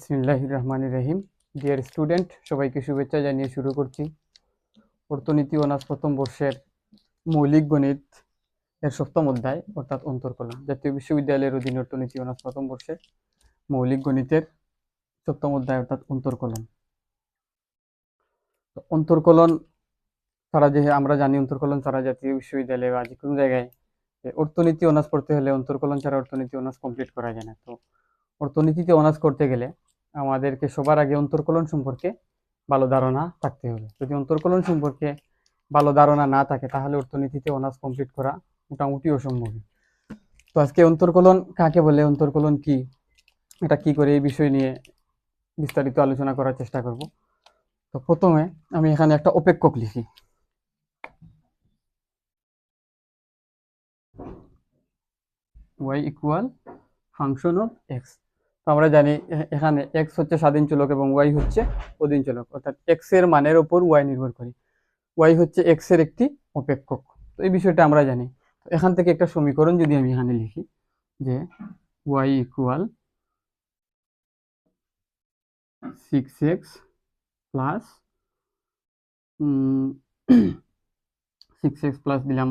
বিসমিল্লাহির রহমানির রহিম। Dear student, সবাইকে শুভেচ্ছা জানিয়ে শুরু করছি অর্থনীতি অনার্স প্রথম বর্ষের মৌলিক গণিত এর সপ্তম অধ্যায় অর্থাৎ অন্তর্কলন। জাতীয় বিশ্ববিদ্যালয়ের অধীনে অর্থনীতি অনার্স প্রথম বর্ষের মৌলিক গণিতের সপ্তম অধ্যায় অর্থাৎ অন্তর্কলন। অন্তর্কলন ছাড়া যে আমরা জানি অন্তর্কলন ছাড়া জাতীয় বিশ্ববিদ্যালয়ে বা যে কোনো জায়গায় অর্থনীতি অনার্স পড়তে হলে অন্তর্কলন ছাড়া অর্থনীতি অনার্স কমপ্লিট করা যায় না। তো অর্থনীতিতে অনার্স করতে গেলে আমাদেরকে সবার আগে অন্তর্কলন সম্পর্কে ভালো ধারণা থাকতে হবে। যদি অন্তর্কলন সম্পর্কে ভালো ধারণা না থাকে তাহলে অর্থনীতিতে অনার্স কমপ্লিট করা মোটামুটি অসম্ভব। তো আজকে অন্তর্কলন কাকে বলে, অন্তর্কলন কি, এটা কি করে, এই বিষয় নিয়ে বিস্তারিত আলোচনা করার চেষ্টা করব। তো প্রথমে আমি এখানে একটা অপেক্ষক লিখি। y equal function of x। তো আমরা জানি এখানে x হচ্ছে স্বাধীন চলক এবং y হচ্ছে অধীন চলক, অর্থাৎ x এর মানের উপর y নির্ভর করে। y হচ্ছে x এর একটি অপেক্ষক। তো এই বিষয়টা আমরা জানি। তো এখান থেকে একটা সমীকরণ যদি আমি এখানে লিখি যে y equal 6x plus 6x plus দিলাম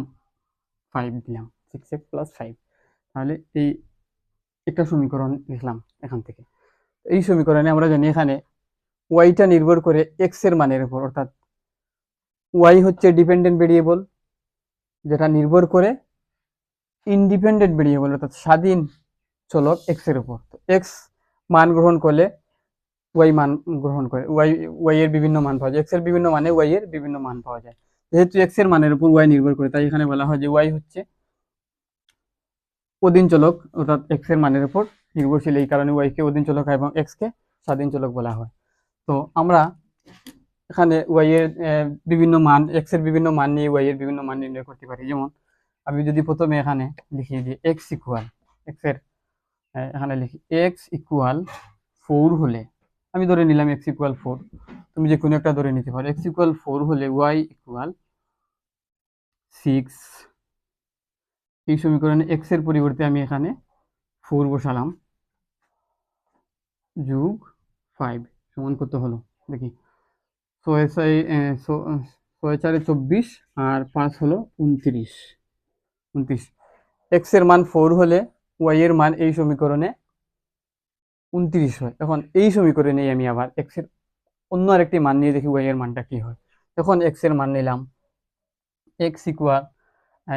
5 দিলাম 6x প্লাস 5, তাহলে এই একটা সমীকরণ লিখলাম এখান থেকে। এই সমীকরণে আমরা জানি এখানে ওয়াইটা নির্ভর করে এক্স এর মানের উপর, অর্থাৎ ওয়াই হচ্ছে ডিপেন্ডেন্ট ভেরিয়েবল যেটা নির্ভর করে ইন্ডিপেন্ডেন্ট ভেরিয়েবল অর্থাৎ স্বাধীন চলক এক্স এর উপর। তো এক্স মান গ্রহণ করলে ওয়াই মান গ্রহণ করে, ওয়াই এর বিভিন্ন মান পাওয়া যায়, এক্স এর বিভিন্ন মানে ওয়াই এর বিভিন্ন মান পাওয়া যায়। যেহেতু এক্স এর মানের উপর ওয়াই নির্ভর করে তাই এখানে বলা হয় যে ওয়াই হচ্ছে অধীন চলক অর্থাৎ এক্স এর মানের উপর নির্ভরশীল। এই কারণে ওয়াই কে অধীন চলক এবং এক্স কে স্বাধীন চলক বলা হয়। তো আমরা এখানে ওয়াই এর বিভিন্ন মান, এক্স এর বিভিন্ন মান নিয়ে ওয়াই এর বিভিন্ন মান নির্ণয় করতে পারি। যেমন আমি যদি প্রথমে এখানে লিখি যে এক্স ইকুয়াল, এক্স এর এখানে লিখি এক্স ইকুয়াল 4 হলে, আমি ধরে নিলাম এক্স ইকুয়াল 4, তুমি যে কোনো একটা ধরে নিতে পারো। এক্স ইকুয়াল 4 হলে ওয়াই ইকুয়াল 6। এই সমীকরণে এক্স এর পরিবর্তে আমি এখানে 4 বসালাম, যোগ 5 সমান কত হলো দেখি, 6 4 24 আর 5 হলো 29। এক্স এর মান 4 হলে ওয়াই এর মান এই সমীকরণে 29 হয়। এখন এই সমীকরণে আমি আবার এক্স এর অন্য আরেকটি মান নিয়ে দেখি ওয়াই এর মানটা কি হয়। এখন এক্স এর মান নিলাম, এক্স ইকুয়াল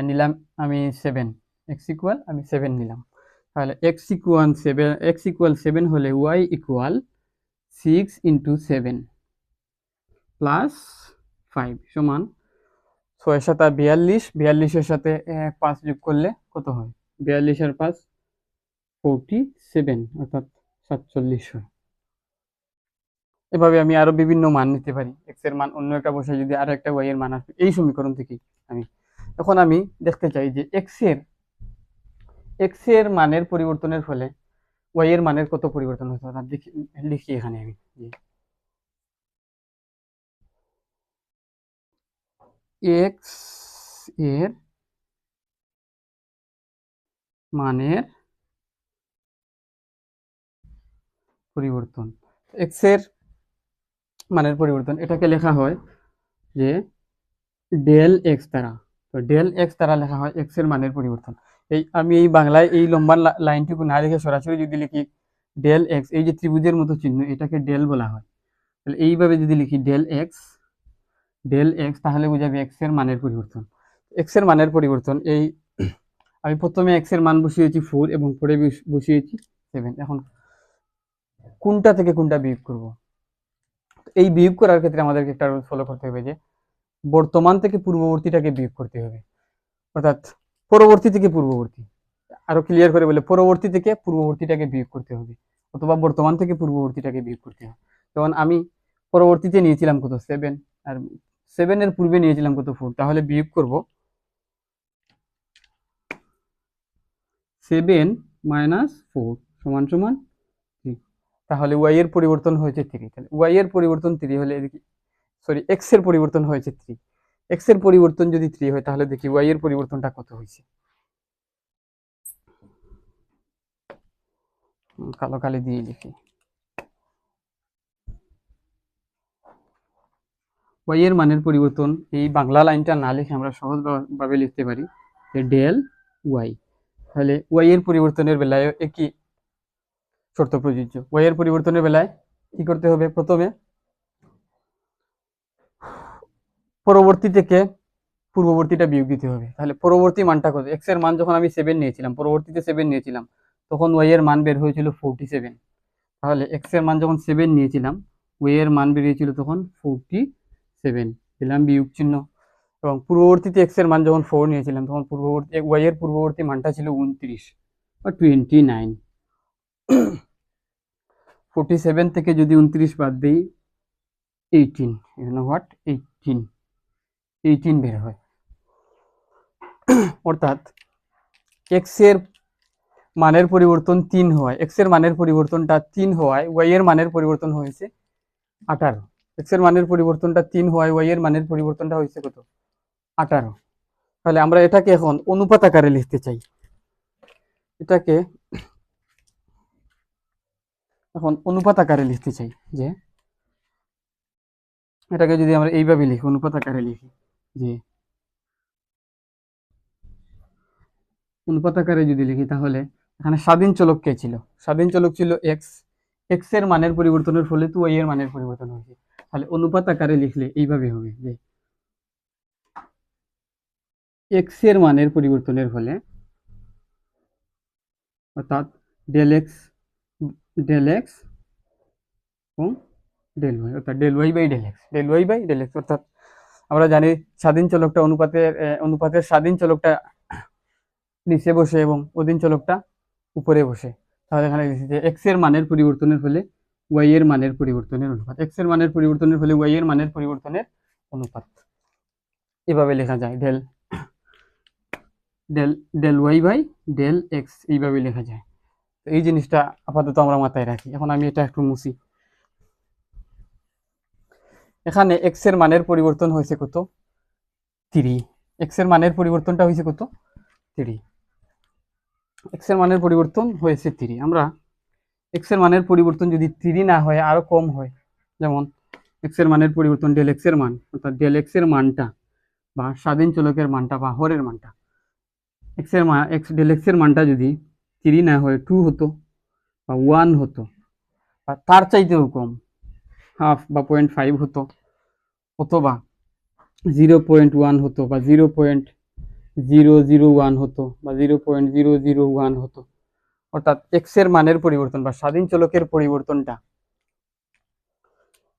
নিলাম আমি 7, এক্স ইকুয়াল আমি 7 নিলাম। তাহলে এক্স ইকুয়াল 7 হলে ওয়াই ইকুয়াল 6 ইন্টু 7 প্লাস 5 সমান 6 7 42, 42-এর সাথে 5 যোগ করলে কত হয়, 42 আর 5 47, অর্থাৎ 47 হয়। এভাবে আমি আরো বিভিন্ন মান নিতে পারি। এক্স এর মান অন্য একটা বসে যদি আরো একটা ওয়াই এর মান আসবে এই সমীকরণ থেকে। এখন আমি দেখতে চাই যে এক্স এর মানের পরিবর্তনের ফলে ওয়াই এর মানের কত পরিবর্তন হতে পারে। লিখি এখানে আমি এক্স এর মানের পরিবর্তন, এক্স এর মানের পরিবর্তন এটাকে লেখা হয় যে ডেল এক্স দ্বারা। তো ডেল এক্স দ্বারা লেখা হয় এক্স এর মানের পরিবর্তন। আমি এই বাংলায় এই লম্বা লাইনটুকু না লিখে সরাসরি যদি লিখি ডেল এক্স, এই যে ত্রিভুজের মতো চিহ্ন এটাকে ডেল বলা হয়। তাহলে এইভাবে যদি লিখি ডেল এক্স তাহলে বোঝাবে এক্স এর মানের পরিবর্তন। এক্স এর মানের পরিবর্তন এই আমি প্রথমে এক্স এর মান বসিয়েছি 4 এবং পরে বসিয়েছি 7। এখন কোনটা থেকে কোনটা বিয়োগ করব, এই বিয়োগ করার ক্ষেত্রে আমাদেরকে একটা রুল ফলো করতে হবে যে বর্তমান থেকে পূর্ববর্তীটাকে বিয়োগ করতে হবে, অর্থাৎ পরবর্তী থেকে পূর্ববর্তী। আরো ক্লিয়ার করে বলে পরবর্তী থেকে পূর্ববর্তীটাকে বিয়োগ করতে হবে, অথবা বর্তমান থেকে পূর্ববর্তীটাকে বিয়োগ করতে হবে। যেমন আমি পরবর্তীতে নিয়েছিলাম কত 7, আর 7 এর পূর্বে নিয়েছিলাম কত 4, তাহলে বিয়োগ করব 7 মাইনাস 4 সমান সমান 3। তাহলে ওয়াই এর পরিবর্তন হয়েছে 3। তাহলে ওয়াই এর পরিবর্তন 3 হলে এদিকে এক্স এর পরিবর্তন হয়েছে 3। এক্স এর পরিবর্তন যদি 3 হয় তাহলে দেখি ওয়াই এর পরিবর্তনটা কত হয়েছে। কালো কালি দিয়ে লিখি ওয়াই এর মানের পরিবর্তন এই বাংলা লাইনটা না লিখে আমরা সহজভাবে লিখতে পারি যে ডেল ওয়াই। তাহলে ওয়াই এর পরিবর্তনের বেলায় একই শর্ত প্রযোজ্য। ওয়াই এর পরিবর্তনের বেলায় কি করতে হবে? প্রথমে পরবর্তী থেকে পূর্ববর্তীটা বিয়োগ দিতে হবে। তাহলে পরবর্তী মানটা কত? এক্স এর মান যখন আমি 7 নিয়েছিলাম, পরবর্তীতে 7 নিয়েছিলাম, তখন ওয়াই এর মান বের হয়েছিল 47। তাহলে এক্স এর মান যখন 7 নিয়েছিলাম, ওয়াই এর মান বেরিয়েছিল তখন 47, দিলাম বিয়োগ চিহ্ন। এবং পূর্ববর্তীতে এক্স এর মান যখন 4 নিয়েছিলাম, তখন ওয়াই এর পূর্ববর্তী মানটা ছিল 29 বা 29। 47 থেকে যদি 29 বাদ দিই 18, হোয়াট 18 বের হয়। অর্থাৎ এক্স এর মানের পরিবর্তন 3 হওয়ায়, এক্স এর মানের পরিবর্তনটা 3 হওয়ায় ওয়াই এর মানের পরিবর্তন হয়েছে 18। এক্স এর মানের পরিবর্তনটা 3 হওয়ায় ওয়াই এর মানের পরিবর্তনটা হয়েছে কত? 18। তাহলে আমরা এটাকে এখন অনুপাত আকারে লিখতে চাই। এটাকে এখন অনুপাত আকারে লিখতে চাই যে এটাকে যদি আমরা এইভাবে লিখি, অনুপাত আকারে লিখি যে অনুপাত আকারে যদি লিখি, তাহলে এখানে স্বাধীন চলক কে ছিল? স্বাধীন চলক ছিল এক্স। এক্স এর মানের পরিবর্তনের ফলে তো ওয়াই এর মানের পরিবর্তন হয়েছে। তাহলে অনুপাত আকারে লিখলে এইভাবে হবে যে এক্স এর মানের পরিবর্তনের ফলে, অর্থাৎ ডেল এক্স এবং ডেল ওয়াই, অর্থাৎ del Y by del x, অর্থাৎ আমরা জানি স্বাধীন চলকটা অনুপাতের স্বাধীন চলকটা নিচে বসে এবং অধীন চলকটা উপরে বসে। তাহলে এখানে লিখছি যে এক্স এর মানের পরিবর্তনের ফলে ওয়াই এর মানের পরিবর্তনের অনুপাত, এক্স এর মানের পরিবর্তনের ফলে ওয়াই এর মানের পরিবর্তনের অনুপাত। এভাবে লেখা যায় del del del Y by del x, এইভাবে লেখা যায়। তো এই জিনিসটা আপাতত আমরা মাথায় রাখি। এখন আমি এটা একটু মুছি। এখানে এক্স এর মানের পরিবর্তন হয়েছে কত? 3। এক্স এর মানের পরিবর্তনটা হয়েছে কত? 3। এক্স এর মানের পরিবর্তন হয়েছে 3। আমরা এক্স এর মানের পরিবর্তন যদি 3 না হয়, আরো কম হয়, যেমন এক্স এর মানের পরিবর্তন ডেল এক্স এর মান, অর্থাৎ ডেল এক্স এর মানটা বা স্বাধীন চলকের মানটা বা হরের মানটা, ডেল এক্স এর মানটা যদি 3 না হয় 2 হতো বা 1 হতো বা তার চাইতেও কম, হাফ বা 0.5 হতো, অথবা 0.1 হতো বা 0.001 হতো বা 0.001 হতো, অর্থাৎ এক্স এর মানের পরিবর্তন বা স্বাধীন চলকের পরিবর্তনটা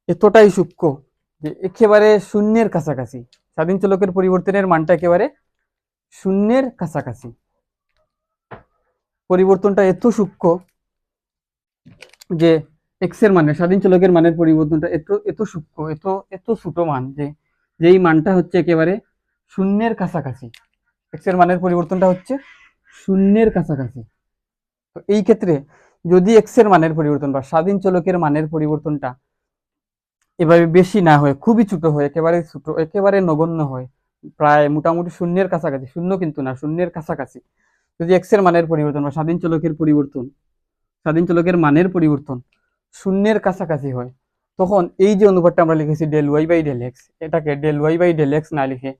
এতটাই সূক্ষ্ম যে একেবারে শূন্যের কাছাকাছি, স্বাধীন চলকের পরিবর্তনের মানটা একেবারে শূন্যের কাছাকাছি, পরিবর্তনটা এত সূক্ষ্ম যে এক্স এর মানের, স্বাধীন চলকের মানের পরিবর্তনটা এত সূক্ষ্ম, এত ছোট মান যে যেই মানটা হচ্ছে একেবারে শূন্যের কাছাকাছি, এক্স এর মানের পরিবর্তনটা হচ্ছে শূন্যের কাছাকাছি। তো এই ক্ষেত্রে যদি এক্স এর মানের পরিবর্তন বা স্বাধীন চলকের মানের পরিবর্তনটা এভাবে বেশি না হয়, খুবই ছোট হয়, একেবারে ছোট, একেবারে নগণ্য হয়, প্রায় মোটামুটি শূন্যের কাছাকাছি, শূন্য কিন্তু না, শূন্যের কাছাকাছি, যদি এক্স এর মানের পরিবর্তন বা স্বাধীন চলকের মানের পরিবর্তন শূন্যের কাছাকাছি হয়, তখন এই যে অনুপাতটা আমরা লিখেছি del Y by del X, এটাকে del Y by del x না লিখে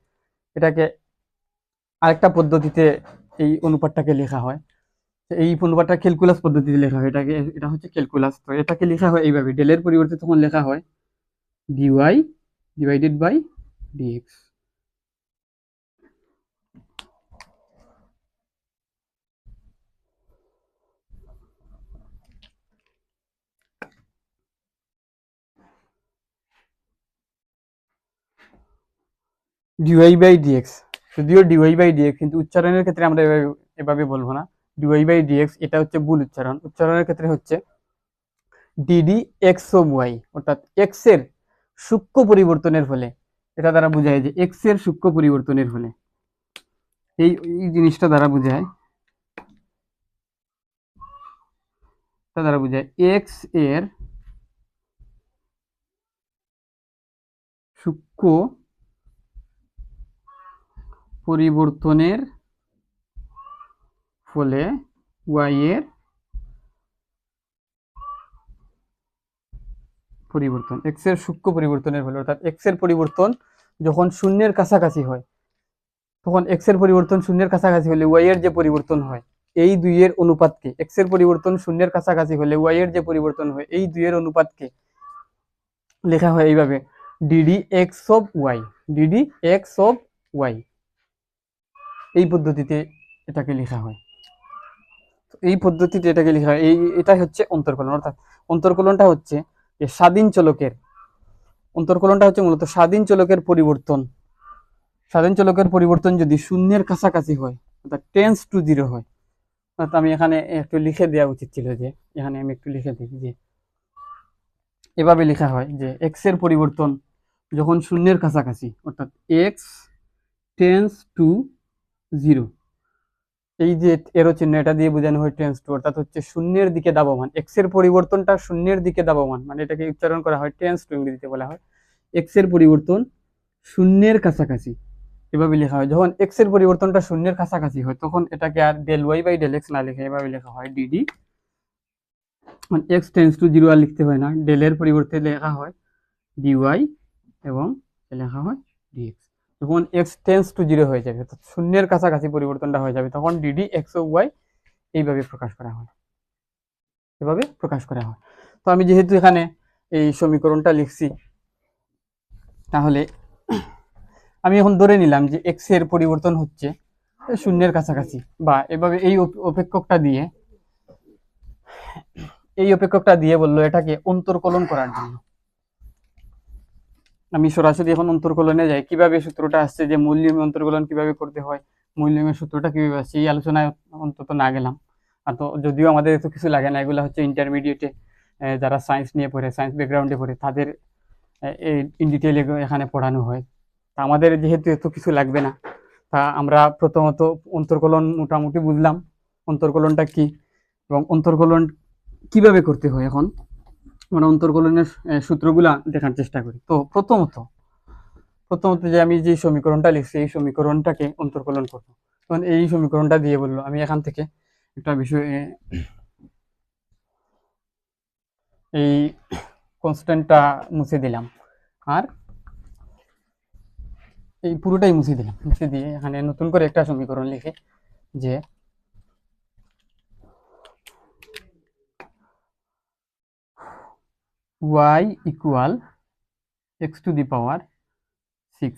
এটাকে আরেকটা পদ্ধতিতে এই অনুপাতটাকে লেখা হয়। এই অনুপাতটা ক্যালকুলাস পদ্ধতিতে লেখা হয়, এটা হচ্ছে ক্যালকুলাস। তো এটাকে লেখা হয় এইভাবে, ডেলের পরিবর্তে তখন লেখা হয় dy divided by dx। dy by dx, যদিও dy বাই dx, কিন্তু উচ্চারণের ক্ষেত্রে আমরা এভাবে বলবো না। dy বাই dx এটা হচ্ছে ভুল উচ্চারণ। উচ্চারণের ক্ষেত্রে হচ্ছে ডিডি এক্স ও ওয়াই, অর্থাৎ এক্স এর সূক্ষ্ম পরিবর্তনের ফলে, এটা দ্বারা বোঝায় যে এক্স এর সূক্ষ্ম পরিবর্তনের ফলে, এই জিনিসটা দ্বারা বোঝায়, এক্স এর সূক্ষ্ম পরিবর্তনের ফলে ওয়াই এর পরিবর্তন, এক্স এর সূক্ষ্ম পরিবর্তনের ভ্যালু, অর্থাৎ এক্স এর পরিবর্তন যখন শূন্যের কাছাকাছি হয়, তখন এক্স এর পরিবর্তন শূন্যের কাছাকাছি হলে ওয়াই এর যে পরিবর্তন হয় এই দুইয়ের অনুপাতকে, এক্স এর পরিবর্তন শূন্যের কাছাকাছি হলে ওয়াই এর যে পরিবর্তন হয় এই দুইয়ের অনুপাতকে লেখা হয় এইভাবে, d d x of y, d d x of y. এই পদ্ধতিতে এটাকে লেখা হয়, এই পদ্ধতিতে এটাকে লেখা হয়, এটাই হচ্ছে অন্তর্কলন। অর্থাৎ অন্তর্কলনটা হচ্ছে যে স্বাধীন চলকের, অন্তর্কলনটা হচ্ছে মূলত স্বাধীন চলকের পরিবর্তন, স্বাধীন চলকের পরিবর্তন যদি শূন্যের কাছাকাছি হয় অর্থাৎ টেন্স টু জিরো হয়, অর্থাৎ আমি এখানে একটু লিখে দেওয়া উচিত ছিল, যে এখানে আমি একটু লিখে দিই, যে এভাবে লেখা হয় যে এক্স এর পরিবর্তন যখন শূন্যের কাছাকাছি অর্থাৎ এক্স টেন্স টু জিরো, এই যে এরো চিহ্ন এটা দিয়ে বোঝানো হয় টেন্স টু, অর্থাৎ হচ্ছে শূন্যের দিকে দাবমান, এক্স এর পরিবর্তনটা শূন্যের দিকে দাবমান, মানে এটাকে উচ্চারণ করা হয় টেন্স টু, ইংরেজিতে বলা হয় এক্স এর পরিবর্তন শূন্যের কাছাকাছি। এভাবে লেখা হয় যখন এক্স এর পরিবর্তনটা শূন্যের কাছাকাছি হয় তখন এটাকে আর del Y by del x না লিখে এভাবে লেখা হয় ডিডি, মানে এক্স টেন্স টু জিরো আর লিখতে হয় না, ডেলের পরিবর্তে লেখা হয় ডিওয়াই এবং লেখা হয় ডিএক্স। যখন এক্স টেন্স টু জিরো হয়ে যাবে অর্থাৎ শূন্যের কাছাকাছি পরিবর্তনটা হয়ে যাবে তখন ডিডি এক্স ও ওয়াই এইভাবে প্রকাশ করা হয়, এভাবে প্রকাশ করা হয়। তো আমি যেহেতু এখানে এই সমীকরণটা লিখছি, তাহলে আমি এখন ধরে নিলাম যে এক্স এর পরিবর্তন হচ্ছে শূন্যের কাছাকাছি, বা এভাবে এই অপেক্ষকটা দিয়ে, এই অপেক্ষকটা দিয়ে বললো এটাকে অন্তর্কলন করার জন্য। আমি সরাসরি এখন অন্তর্কলনে যাই, কিভাবে সূত্রটা আসছে, যে মূল নিয়মে অন্তর্কলন কিভাবে করতে হয়, মূল নিয়মের সূত্রটা কিভাবে আসছে, এই আলোচনায় অন্তত না গেলাম। আর তো যদিও আমাদের এত কিছু লাগে না, এগুলো হচ্ছে ইন্টারমিডিয়েটে যারা সায়েন্স নিয়ে পড়ে, সায়েন্স ব্যাকগ্রাউন্ডে পড়ে তাদের ইন ডিটেইল এখানে পড়ানো হয়। তা আমাদের যেহেতু এত কিছু লাগবে না, তা আমরা প্রথমত অন্তর্কলন মোটামুটি বুঝলাম, অন্তর্কলনটা কি এবং অন্তর্কলন কিভাবে করতে হয় এখন আমরা অন্তর্কলনের সূত্রগুলা দেখার চেষ্টা করি। তো প্রথমত যে আমি যে সমীকরণটা লিখছি এই সমীকরণটাকে অন্তর্কলন করবো, তখন এই সমীকরণটা দিয়ে বললো আমি এখান থেকে একটা বিষয়, এই কনস্ট্যান্টটা মুছে দিলাম আর এই পুরোটাই মুছে দিলাম, মুছে দিয়ে এখানে নতুন করে একটা সমীকরণ লিখে যে y equal x to the power 6,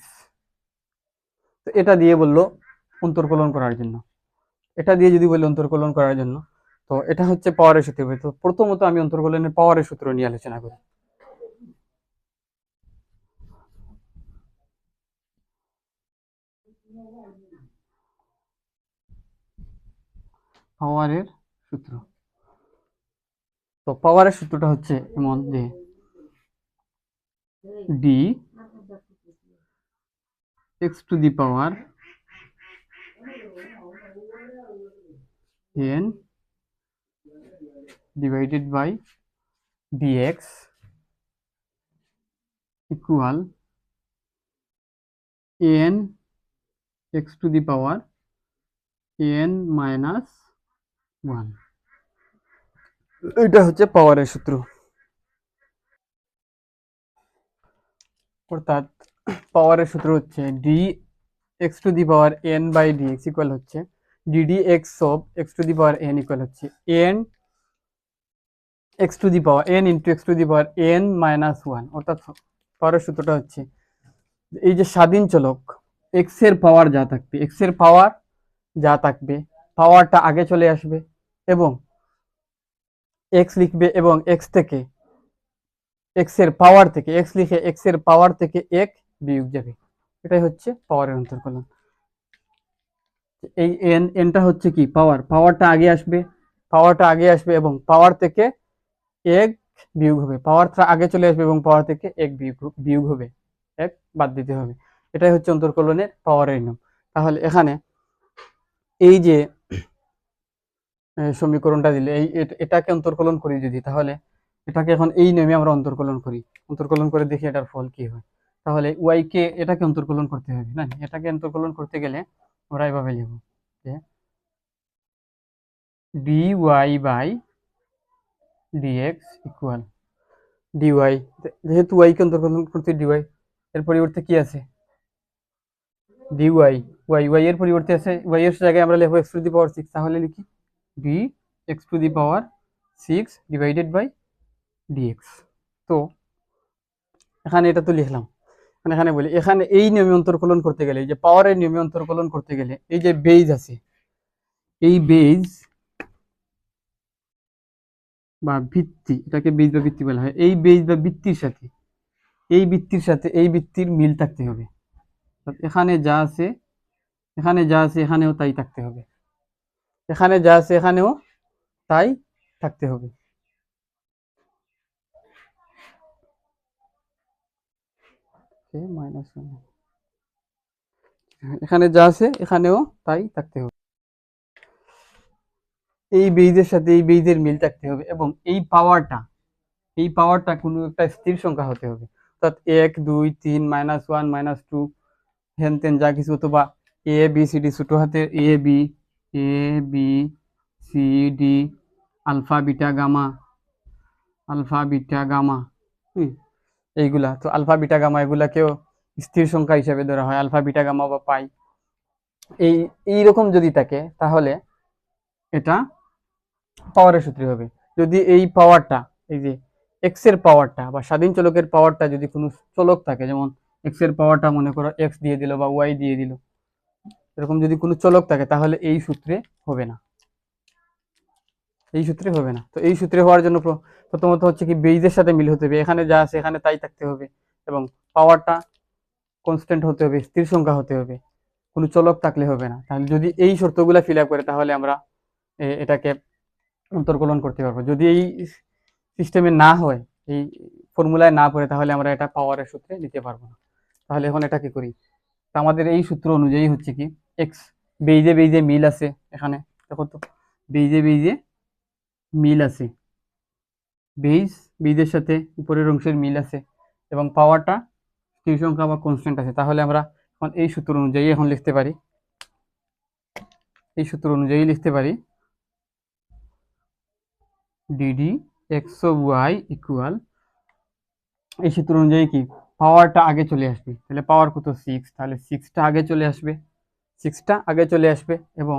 তো এটা দিয়ে বললো অন্তর্কলন করার জন্য, এটা দিয়ে যদি বলি অন্তর্কলন করার জন্য, তো এটা হচ্ছে পাওয়ারের সূত্র। তো প্রথমত আমি অন্তর্কলনের পাওয়ারের সূত্র নিয়ে আলোচনা করি। পাওয়ারের সূত্র, তো পাওয়ারের সূত্রটা হচ্ছে এমন যে D x to the power n divided by dx equal n x to the power n minus 1, এটা হচ্ছে পাওয়ারের সূত্র। অর্থাৎ পাওয়ারের সূত্র হচ্ছে d x to the power n by d x equal হচ্ছে d d x of x to the power n equal হচ্ছে n x to the power n into x to the power n minus one. অর্থাৎ পাওয়ারের সূত্রটা হচ্ছে এই যে স্বাধীন চলক এক্স এর পাওয়ার যা থাকবে, এক্স এর পাওয়ার যা থাকবে পাওয়ারটা আগে চলে আসবে এবং এক্স লিখবে এবং এক্স থেকে এক্স এর পাওয়ার থেকে এক্স লিখে এক্স এর পাওয়ার থেকে এক বিয়োগ যাবে, এটাই হচ্ছে পাওয়ারের অন্তর্কলন। এই এনটা হচ্ছে কি পাওয়ার, পাওয়ারটা আগে আসবে এবং পাওয়ার থেকে এক বিয়োগ হবে, পাওয়ারটা আগে চলে আসবে এবং পাওয়ার থেকে এক বিয়োগ হবে, এক বাদ দিতে হবে, এটাই হচ্ছে অন্তর্কলনের পাওয়ারের নিয়ম। তাহলে এখানে এই যে সমীকরণটা দিলে এটাকে অন্তর্কলন করি যদি, তাহলে এটাকে এখন এই নিয়মে আমরা অন্তর্কলন করি, অন্তর্কলন করে দেখি এটার ফল কি হয়। তাহলে ওয়াই কে এটাকে অন্তর্কলন করতে হবে না, এটাকে অন্তর্কলন করতে গেলে আমরা এভাবে লিখব যে dy by dx equal d y, যেহেতু ওয়াইকে অন্তর্কলন করতে ডিওয়াই, এর পরিবর্তে কি আছে ডিওয়াই, ওয়াই এর পরিবর্তে আছে, ওয়াই এর জায়গায় আমরা লিখবো x to the power six, তাহলে লিখি d x to the power six divided by d x. তো এখানে এটা তো লিখলাম, এখানে বলি এখানে এই নিয়মে অন্তর্কলন করতে গেলে, এই যে পাওয়ারের নিয়মে অন্তর্কলন করতে গেলে, এই যে বেজ আছে, এই বেজ বা ভিত্তি, এটাকে বেজ বা ভিত্তি বলা হয়, এই বেজ বা ভিত্তির সাথে এই ভিত্তির মিল থাকতে হবে। এখানে যা আছে এখানেও তাই থাকতে হবে, এখানে যা আছে এখানেও তাই থাকতে হবে। এখানে যা আছে এখানেও তাই থাকতে হবে, এই বেইজের সাথে এই বেইজের মিল থাকতে হবে, এবং এই পাওয়ারটা কোনো একটা স্থির সংখ্যা হতে হবে, অর্থাৎ 1 2 3 -1 -2 হেন তেন যা কিছু, অথবা এ বি সি ডি, ছোট হাতের a b c d, alpha beta gamma, এইগুলা তো আলফা বিটা গামা, এগুলাকেও স্থির সংখ্যা হিসেবে ধরা হয়, আলফা বিটা গামা বা পাই। এইরকম যদি থাকে তাহলে এটা পাওয়ারের সূত্র হবে। যদি এই পাওয়ারটা, এই যে এক্স এর পাওয়ারটা বা স্বাধীন চলকের পাওয়ারটা যদি কোনো চলক থাকে, যেমন এক্স এর পাওয়ারটা মনে করো এক্স দিয়ে দিল বা ওয়াই দিয়ে দিল, এরকম যদি কোনো চলক থাকে তাহলে এই সূত্রে হবে না, তো এই সূত্রে হওয়ার জন্য প্রথমত হচ্ছে কি বেইজের সাথে মিল হতে হবে, এখানে যা আছে এখানে তাই থাকতে হবে, এবং পাওয়ারটা কনস্ট্যান্ট হতে হবে, স্থির সংখ্যা হতে হবে, কোনো চলক থাকলে হবে না। তাহলে যদি এই শর্তগুলো ফিল আপ করে তাহলে আমরা এটাকে অন্তর্কলন করতে পারবো। যদি এই সিস্টেমে না হয়, এই ফর্মুলায় না পড়ে, তাহলে আমরা এটা পাওয়ারের সূত্রে নিতে পারবো না। তাহলে এখন এটা কি করি, আমাদের এই সূত্র অনুযায়ী হচ্ছে কি এক্স, বেইজে মিল আছে, এখানে দেখো তো বেইজে মিল আছে, বেইজের সাথে উপরের অংশের মিল আছে, এবং পাওয়ারটা স্থির সংখ্যা বা কনস্ট্যান্ট আছে। তাহলে আমরা এখন এই সূত্র অনুযায়ী এখন লিখতে পারি, d d x of y equal, এই সূত্র অনুযায়ী কি পাওয়ারটা আগে চলে আসবে, তাহলে পাওয়ার কত 6, তাহলে 6টা আগে চলে আসবে, এবং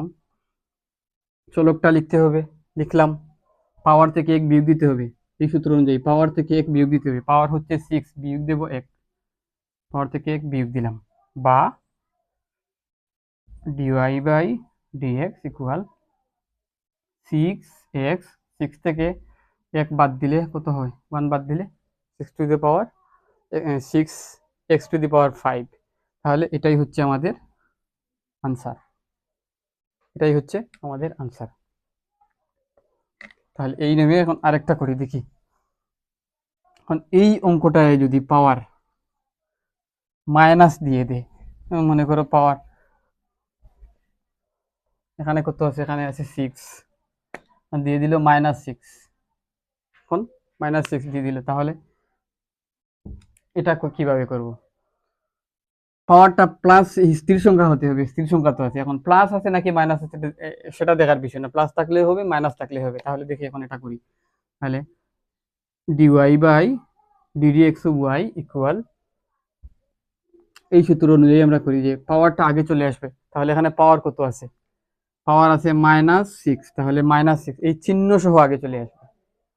চলকটা লিখতে হবে, লিখলাম পাওয়ার থেকে 1 বিয়োগ দিতে হবে, এই সূত্র অনুযায়ী পাওয়ার থেকে 1 বিয়োগ দিতে হবে, পাওয়ার হচ্ছে 6 বিয়োগ দেব 1, পাওয়ার থেকে 1 বিয়োগ দিলাম, বা dy by d x equal 6x, 6 থেকে 1 বাদ দিলে কত হয়, 1 বাদ দিলে 6 two the power 6x two the পাওয়ার 5, তাহলে এটাই হচ্ছে আমাদের আনসার, তাহলে এই নেমে এখন আরেকটা করি দেখি। এখন এই অঙ্কটায় যদি পাওয়ার মাইনাস দিয়ে দেয়, মনে করো পাওয়ার এখানে কত আছে, এখানে আছে 6, দিয়ে দিল -6, এখন -6 দিয়ে দিল, তাহলে এটা কিভাবে করব, পাওয়ারটা প্লাস স্থির সংখ্যা হতে হবে, স্থির সংখ্যা তো আছে, এখন প্লাস আছে নাকি মাইনাস আছে সেটা দেখার বিষয় না, প্লাস থাকলে হবে মাইনাস থাকলে হবে। তাহলে দেখি এখন এটা করি, তাহলে d y by d d x y equal, এই সূত্র অনুযায়ী আমরা করি যে পাওয়ারটা আগে চলে আসবে, তাহলে এখানে পাওয়ার কত আছে, পাওয়ার আছে -6, তাহলে -6 এই চিহ্ন সহ আগে চলে আসবে।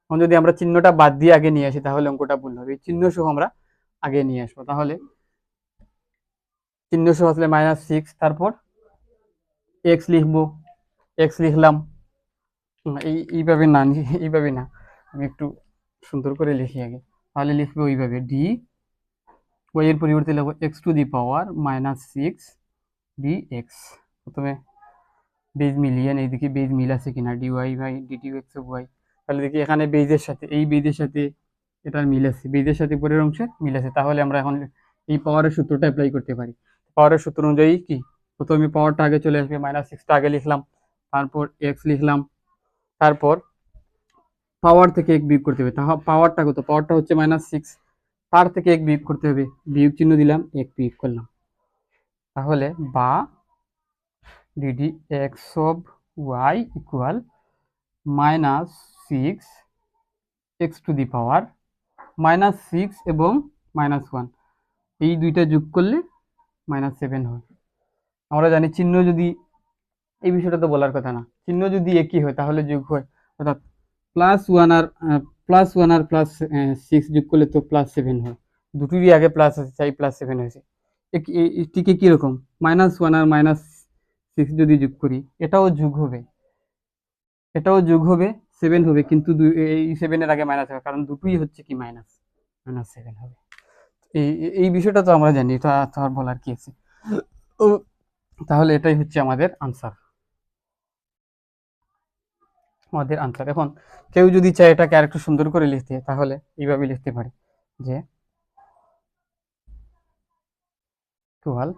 এখন যদি আমরা চিহ্নটা বাদ দিয়ে আগে নিয়ে আসি তাহলে অঙ্কটা ভুল হবে, এই চিহ্ন সহ আমরা আগে নিয়ে আসবো, তাহলে চিহ্ন সহ আসলে -6, তারপর এক্স লিখবো, এক্স লিখলাম, এইভাবে না, আমি একটু সুন্দর করে লিখি আগে, তাহলে লিখবো এইভাবে ডি ওয়াই এর পরিবর্তে লিখবো x to the power -6 d x, প্রথমে বেজ মিলিয়ে এইদিকে বেজ মিল আছে কিনা, d y by d t x of y, তাহলে দেখি এখানে বেজের সাথে এই বেজের সাথে এটার মিল আছে, বেজের সাথে পরের অংশের মিল আছে, তাহলে আমরা এখন এই পাওয়ারের সূত্রটা অ্যাপ্লাই করতে পারি। পাওয়ারের সূত্র অনুযায়ী কি প্রথমে পাওয়ারটা আগে চলে আসবে, -6টা আগে লিখলাম, তারপর এক্স লিখলাম, তারপর পাওয়ার থেকে 1 বিয়োগ করতে হবে, পাওয়ারটা কত, পাওয়ারটা হচ্ছে -6, তার থেকে 1 বিয়োগ করতে হবে, বিয়োগ চিহ্ন দিলাম, 1 বিয়োগ করলাম, তাহলে বা d d x of y equal -6 x to the power -6 এবং -1 এই দুইটা যোগ করলে -7 হয়। আমরা জানি চিহ্ন যদি, এই বিষয়টা তো বলার কথা না, চিহ্ন যদি একই হয় তাহলে যোগ হয়, অর্থাৎ +1 আর +6 যোগ করলে তো +7 হয়। দুটোরই আগে প্লাস আছে, তাই +7 হয়েছে। ঠিক কিরকম, -1 আর -6 যদি যোগ করি, এটাও যোগ হবে, এটাও যোগ হবে, 7 হবে, কিন্তু এই 7 এর আগে মাইনাস হবে, কারণ দুটোই হচ্ছে কি -7 হবে। এই বিষয়টা তো আমরা জানি, এটা তো আর বলার কি আছে। ও, তাহলে এটাই হচ্ছে আমাদের আনসার। এখন কেউ যদি চায় এটাকে আরেকটু সুন্দর করে লিখতে, তাহলে এইভাবে লিখতে পারে যে 12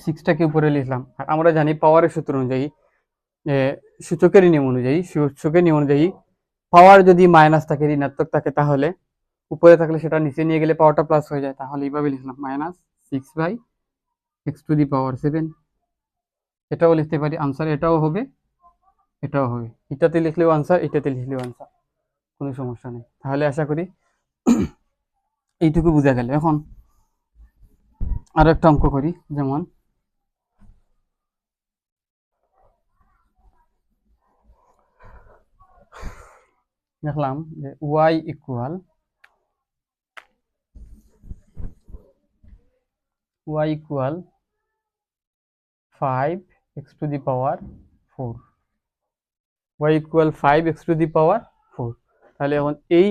-6টাকে উপরে লিখলাম। আর আমরা জানি পাওয়ারের সূত্র অনুযায়ী, সূচকের নিয়ম অনুযায়ী পাওয়ার যদি মাইনাস থাকে, ঋণাত্মক থাকে, তাহলে উপরে থাকলে সেটা নিচে নিয়ে গেলে পাওয়ারটা প্লাস হয়ে যায়। তাহলে এইভাবে লিখলাম -6/x⁷, এটাও লিখতে পারি আনসার, এটাও হবে, এটাও হবে। এটাতে লিখলেও আনসার, এটাতে লিখলেও আনসার, কোনো সমস্যা নেই। তাহলে আশা করি এইটুকু বোঝা গেল। এখন আরো একটা অঙ্ক করি, যেমন দেখলাম যে y equal 5x⁴, y equal 5x⁴। তাহলে এখন এই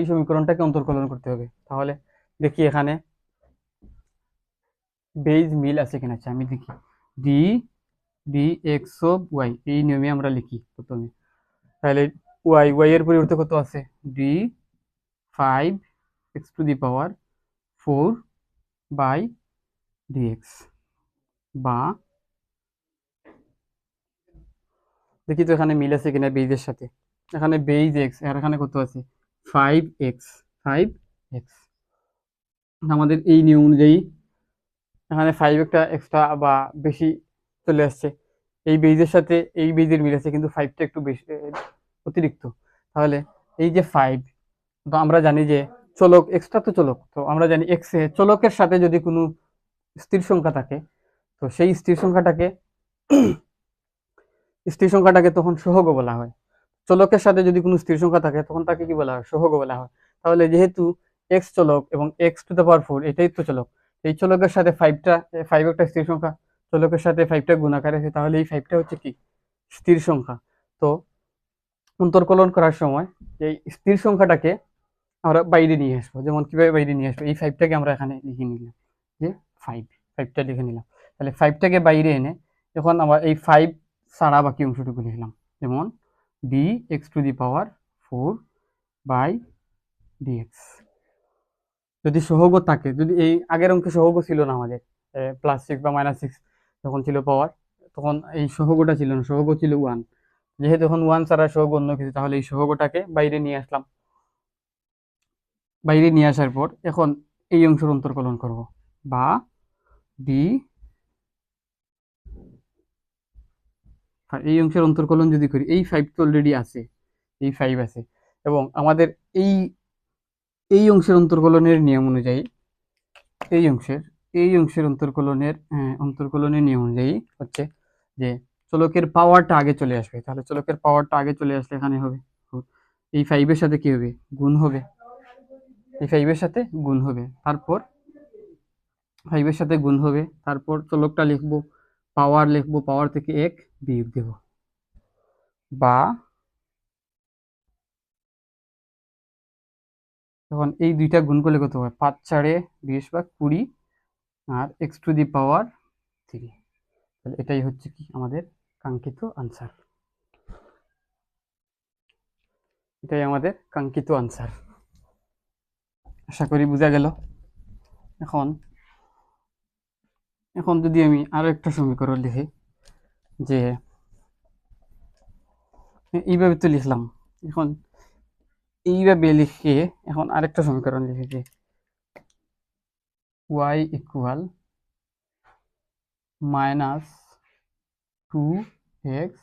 সমীকরণটাকে অন্তর্কলন করতে হবে। তাহলে দেখি এখানে বেজ মিল আছে কিনা, আমি দেখি dx অফ y, এই নিয়মে আমরা লিখি প্রথমে। তাহলে y এর পরিবর্তে কত আছে, d5x⁴/dx, বা দেখি তো এখানে মিল আছে কিনা বেইজের সাথে। এখানে বেইজ x, আর এখানে কত আছে 5x, আমাদের এই নিয়ম অনুযায়ী এখানে 5 একটা এক্সট্রা বা বেশি চলে আসছে, এই বেইজের সাথে এই বেইজের মিল আছে, কিন্তু 5টা একটু বেশি অতিরিক্ত। তাহলে এই যে 5, তো আমরা জানি যে চলক, এক্সট্রা তো চলক, তো আমরা জানি এক্স এ চলকের সাথে যদি কোনো স্থির সংখ্যা থাকে, তো সেই স্থির সংখ্যাটাকে তখন সহগ বলা হয়। চলকের সাথে যদি কোনো স্থির সংখ্যা থাকে, তখন তাকে কি বলা হয়, সহগ বলা হয়। তাহলে যেহেতু এক্স চলক এবং x⁴ এটাই তো চলক, এই চলকের সাথে 5 একটা স্থির সংখ্যা, চলকের সাথে 5টা গুণাকার আছে, তাহলে এই 5টা হচ্ছে কি স্থির সংখ্যা। তো অন্তর্কলন করার সময় এই স্থির সংখ্যাটাকে আমরা বাইরে নিয়ে আসবো। যেমন কিভাবে বাইরে নিয়ে আসবো, এই 5টাকে আমরা এখানে লিখে নিলাম যে 5টা লিখে নিলাম। তাহলে 5টাকে বাইরে এনে এখন আমরা এই 5 ছাড়া বাকি অংশটুকু লিখলাম, যেমন dx⁴/dx। যদি সহগ থাকে, যদি এই আগের অঙ্কে সহগ ছিল না আমাদের, +6 বা -6 যখন ছিল পাওয়ার, তখন এই সহগটা ছিল না, সহগ ছিল 1। যেহেতু এখন 1 ছাড়া সহগ অন্য কিছু, তাহলে এই সহগটাকে বাইরে নিয়ে আসলাম। বাইরে নিয়ে আসার পর এখন এই অংশের অন্তর্কলন করব, বা এই অংশের অন্তর্কলন যদি করি, এই 5 তো অলরেডি আছে, এই 5 আছে, এবং আমাদের এই এই অংশের অন্তর্কলনের নিয়ম অনুযায়ী, এই অংশের অন্তর্কলনের নিয়ম অনুযায়ী হচ্ছে যে চলকের পাওয়ারটা আগে চলে আসবে। তাহলে চলকের পাওয়ারটা আগে চলে আসলে এখানে হবে এই 5 এর সাথে কি হবে, গুণ হবে, এই 5 এর সাথে গুণ হবে, তারপর 5 এর সাথে গুণ হবে, তারপর চলকটা লিখবো, পাওয়ার থেকে 1 বিয়োগ দেব, বা তখন এই দুইটা গুণ করলে কত হয়, 5×4 = 20 বা 20, আর x⁴ তাহলে এটাই হচ্ছে কি আমাদের কাঙ্ক্ষিত আনসার, এটাই আমাদের কাঙ্ক্ষিত আনসার। আশা করি বোঝা গেল। এখন যদি আমি আরো একটা সমীকরণ লিখি, যে এইভাবে তো লিখলাম, এখন এইভাবে লিখে এখন আরেকটা সমীকরণ লিখি যে y ইকুয়াল -2 এক্স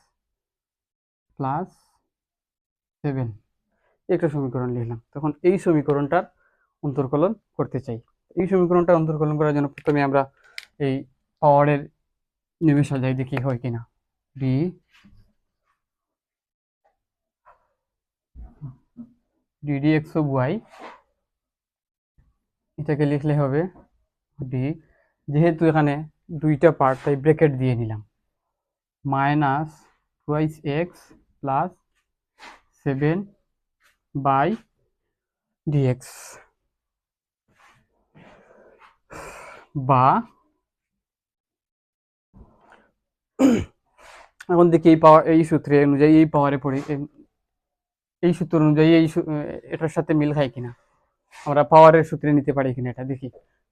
প্লাস 7 একটা সমীকরণ লিখলাম। তখন এই সমীকরণটার অন্তর্কলন করতে চাই। এই সমীকরণটা অন্তর্কলন করার জন্য প্রথমে আমরা এই পাওয়ারের নেমে সাজাই, দেখি হয় কিনা। D d d x of y, এটাকে লিখলে হবে ডি, যেহেতু এখানে দুইটা পার্ট তাই ব্র্যাকেট দিয়ে নিলাম, minus twice x plus 7 by d x, বা এখন দেখি এই পাওয়ার, এই সূত্রে অনুযায়ী এই পাওয়ারে পড়ি, এই সূত্র অনুযায়ী এটার সাথে মিল খায় কিনা, আমরা পাওয়ারের সূত্রে নিতে পারি কিনা এটা দেখি।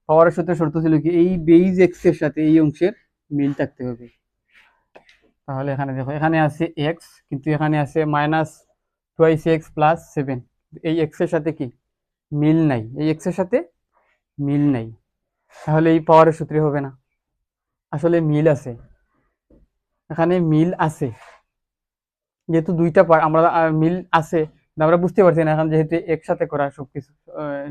পাওয়ারের সূত্রে শর্ত ছিল কি, এই বেজ এক্স এর সাথে এই অংশের মিল থাকতে হবে। তাহলে এখানে দেখো, এখানে আছে এক্স, কিন্তু এখানে আছে মাইনাস টুয়াইস এক্স প্লাস 7, এই এক্স এর সাথে কি মিল নাই, এই এক্স এর সাথে মিল নাই, তাহলে এই পাওয়ারের সূত্রে হবে না। আসলে মিল আছে, এখানে মিল আছে, যেহেতু দুইটা পার্ট আমরা মিল আছে, আমরা বুঝতে পারছি না এখন, যেহেতু একসাথে করা সবকিছু,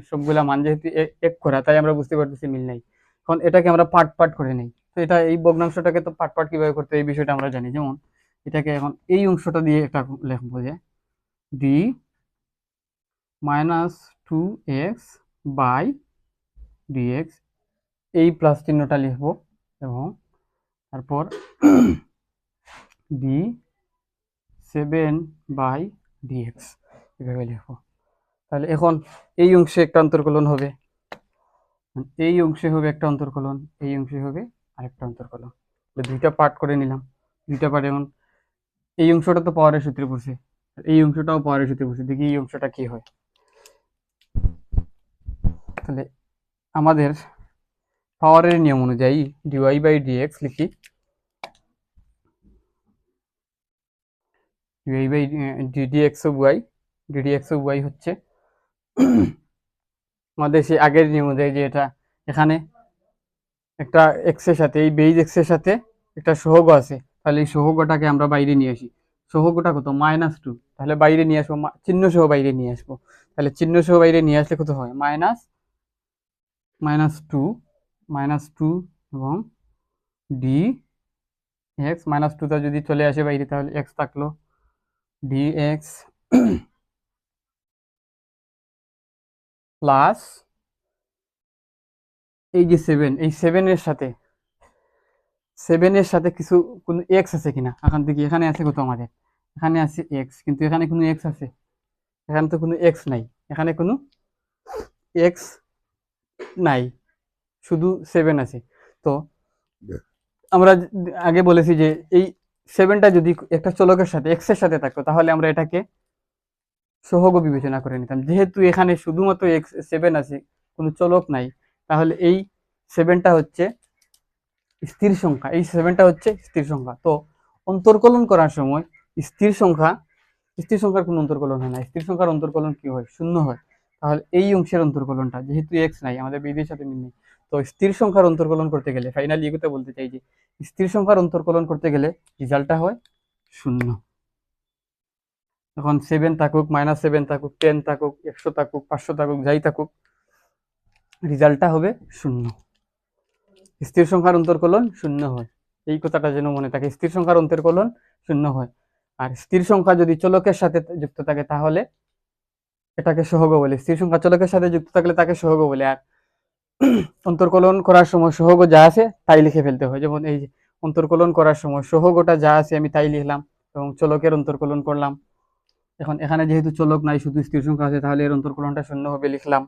সবগুলা মান যেহেতু এক করা, তাই আমরা বুঝতে পারতেছি মিল নাই। এখন এটাকে আমরা পার্ট পার্ট করে নেই, তো এটা এই ভগ্নাংশটাকে তো পার্ট পার্ট কিভাবে করতে, এই বিষয়টা আমরা জানি। যেমন এটাকে এখন এই অংশটা দিয়ে একটা লিখবো যে d minus 2x by d x, এই প্লাস চিহ্নটা লিখবো, এবং তারপর ডি 7 বাই ডিএক্স এভাবে লিখবো। তাহলে এখন এই অংশে একটা অন্তর্কলন হবে, এই অংশে হবে একটা অন্তর্কলন, এই অংশে হবে আরেকটা অন্তর্কলন, দুইটা পার্ট করে নিলাম। দুইটা পার্ট, এখন এই অংশটা তো পাওয়ারের সূত্রে পড়ছে, এই অংশটাও পাওয়ারের সূত্রে পড়ছে, দেখি এই অংশটা কি হয়। তাহলে আমাদের পাওয়ারের নিয়ম অনুযায়ী ডিওয়াই বাই ডিএক্স লিখি, d y by d d x of y, d d x of y হচ্ছে আমাদের সেই আগের নিয়ম অনুযায়ী যে এটা এখানে একটা এক্স এর সাথে, এই বেজ এক্স এর সাথে একটা সহগ আছে, তাহলে এই সহগটাকে আমরা বাইরে নিয়ে আসি। সহগটা কত, -2, তাহলে বাইরে নিয়ে আসবো, চিহ্ন সহ বাইরে নিয়ে আসবো। তাহলে চিহ্ন সহ বাইরে নিয়ে আসলে কত হয়, -2 এবং ডি এক্স, -2টা যদি চলে আসে বাইরে তাহলে এক্স থাকলো, ডি এক্স প্লাস এই যে 7, এই 7 এর সাথে কিছু কোনো এক্স আছে কিনা, এখান থেকে এখানে আছে কত আমাদের, এখানে আছে এক্স, কিন্তু এখানে কোনো এক্স আছে, এখানে তো কোনো এক্স নাই, এখানে কোনো এক্স নাই, শুধু 7 আছে। তো আমরা আগে বলেছি যে এই 7টা যদি একটা চলকের সাথে এক্স এর সাথে থাকতো, তাহলে আমরা এটাকে সহগ বিবেচনা করে নিতাম। যেহেতু এখানে শুধুমাত্র এক্স 7 আছে, কোনো চলক নাই, তাহলে এই 7টা হচ্ছে স্থির সংখ্যা, এই 7টা হচ্ছে স্থির সংখ্যা। তো অন্তর্কলন করার সময় স্থির সংখ্যার কোনো অন্তর্কলন হয় না, স্থির সংখ্যার অন্তর্কলন কি হয়, শূন্য হয়। তাহলে এই অংশের অন্তর্কলনটা, যেহেতু এক্স নাই, আমাদের বেদের সাথে মিল নেই, তো স্থির সংখ্যার অন্তর্কলন করতে গেলে, ফাইনালি এগুলো বলতে চাই যে স্থির সংখ্যার অন্তর্কলন করতে গেলে রেজাল্টটা হয় 0। এখন 7 থাকুক, -7 থাকুক, 10 থাকুক, 100 থাকুক, 500 থাকুক, যাই থাকুক, রেজাল্টটা হবে 0। স্থির সংখ্যার অন্তর্কলন 0 হয়, এই কথাটা যেন মনে থাকে, স্থির সংখ্যার অন্তর্কলন 0 হয়। আর স্থির সংখ্যা যদি চলকের সাথে যুক্ত থাকে তাহলে এটাকে সহগ বলে, স্থির সংখ্যা চলকের সাথে যুক্ত থাকলে তাকে সহগ বলে। আর অন্তর্কলন করার সময় সহগ যা আছে তাই লিখে ফেলতে হয়। যেমন এই যে অন্তর্কলন করার সময় সহগটা যা আছে আমি তাই লিখলাম, এবং চলকের অন্তর্কলন করলাম। এখন এখানে যেহেতু চলক নাই, শুধু স্থির সংখ্যা আছে, তাহলে এর অন্তর্কলনটা 0 হবে লিখলাম।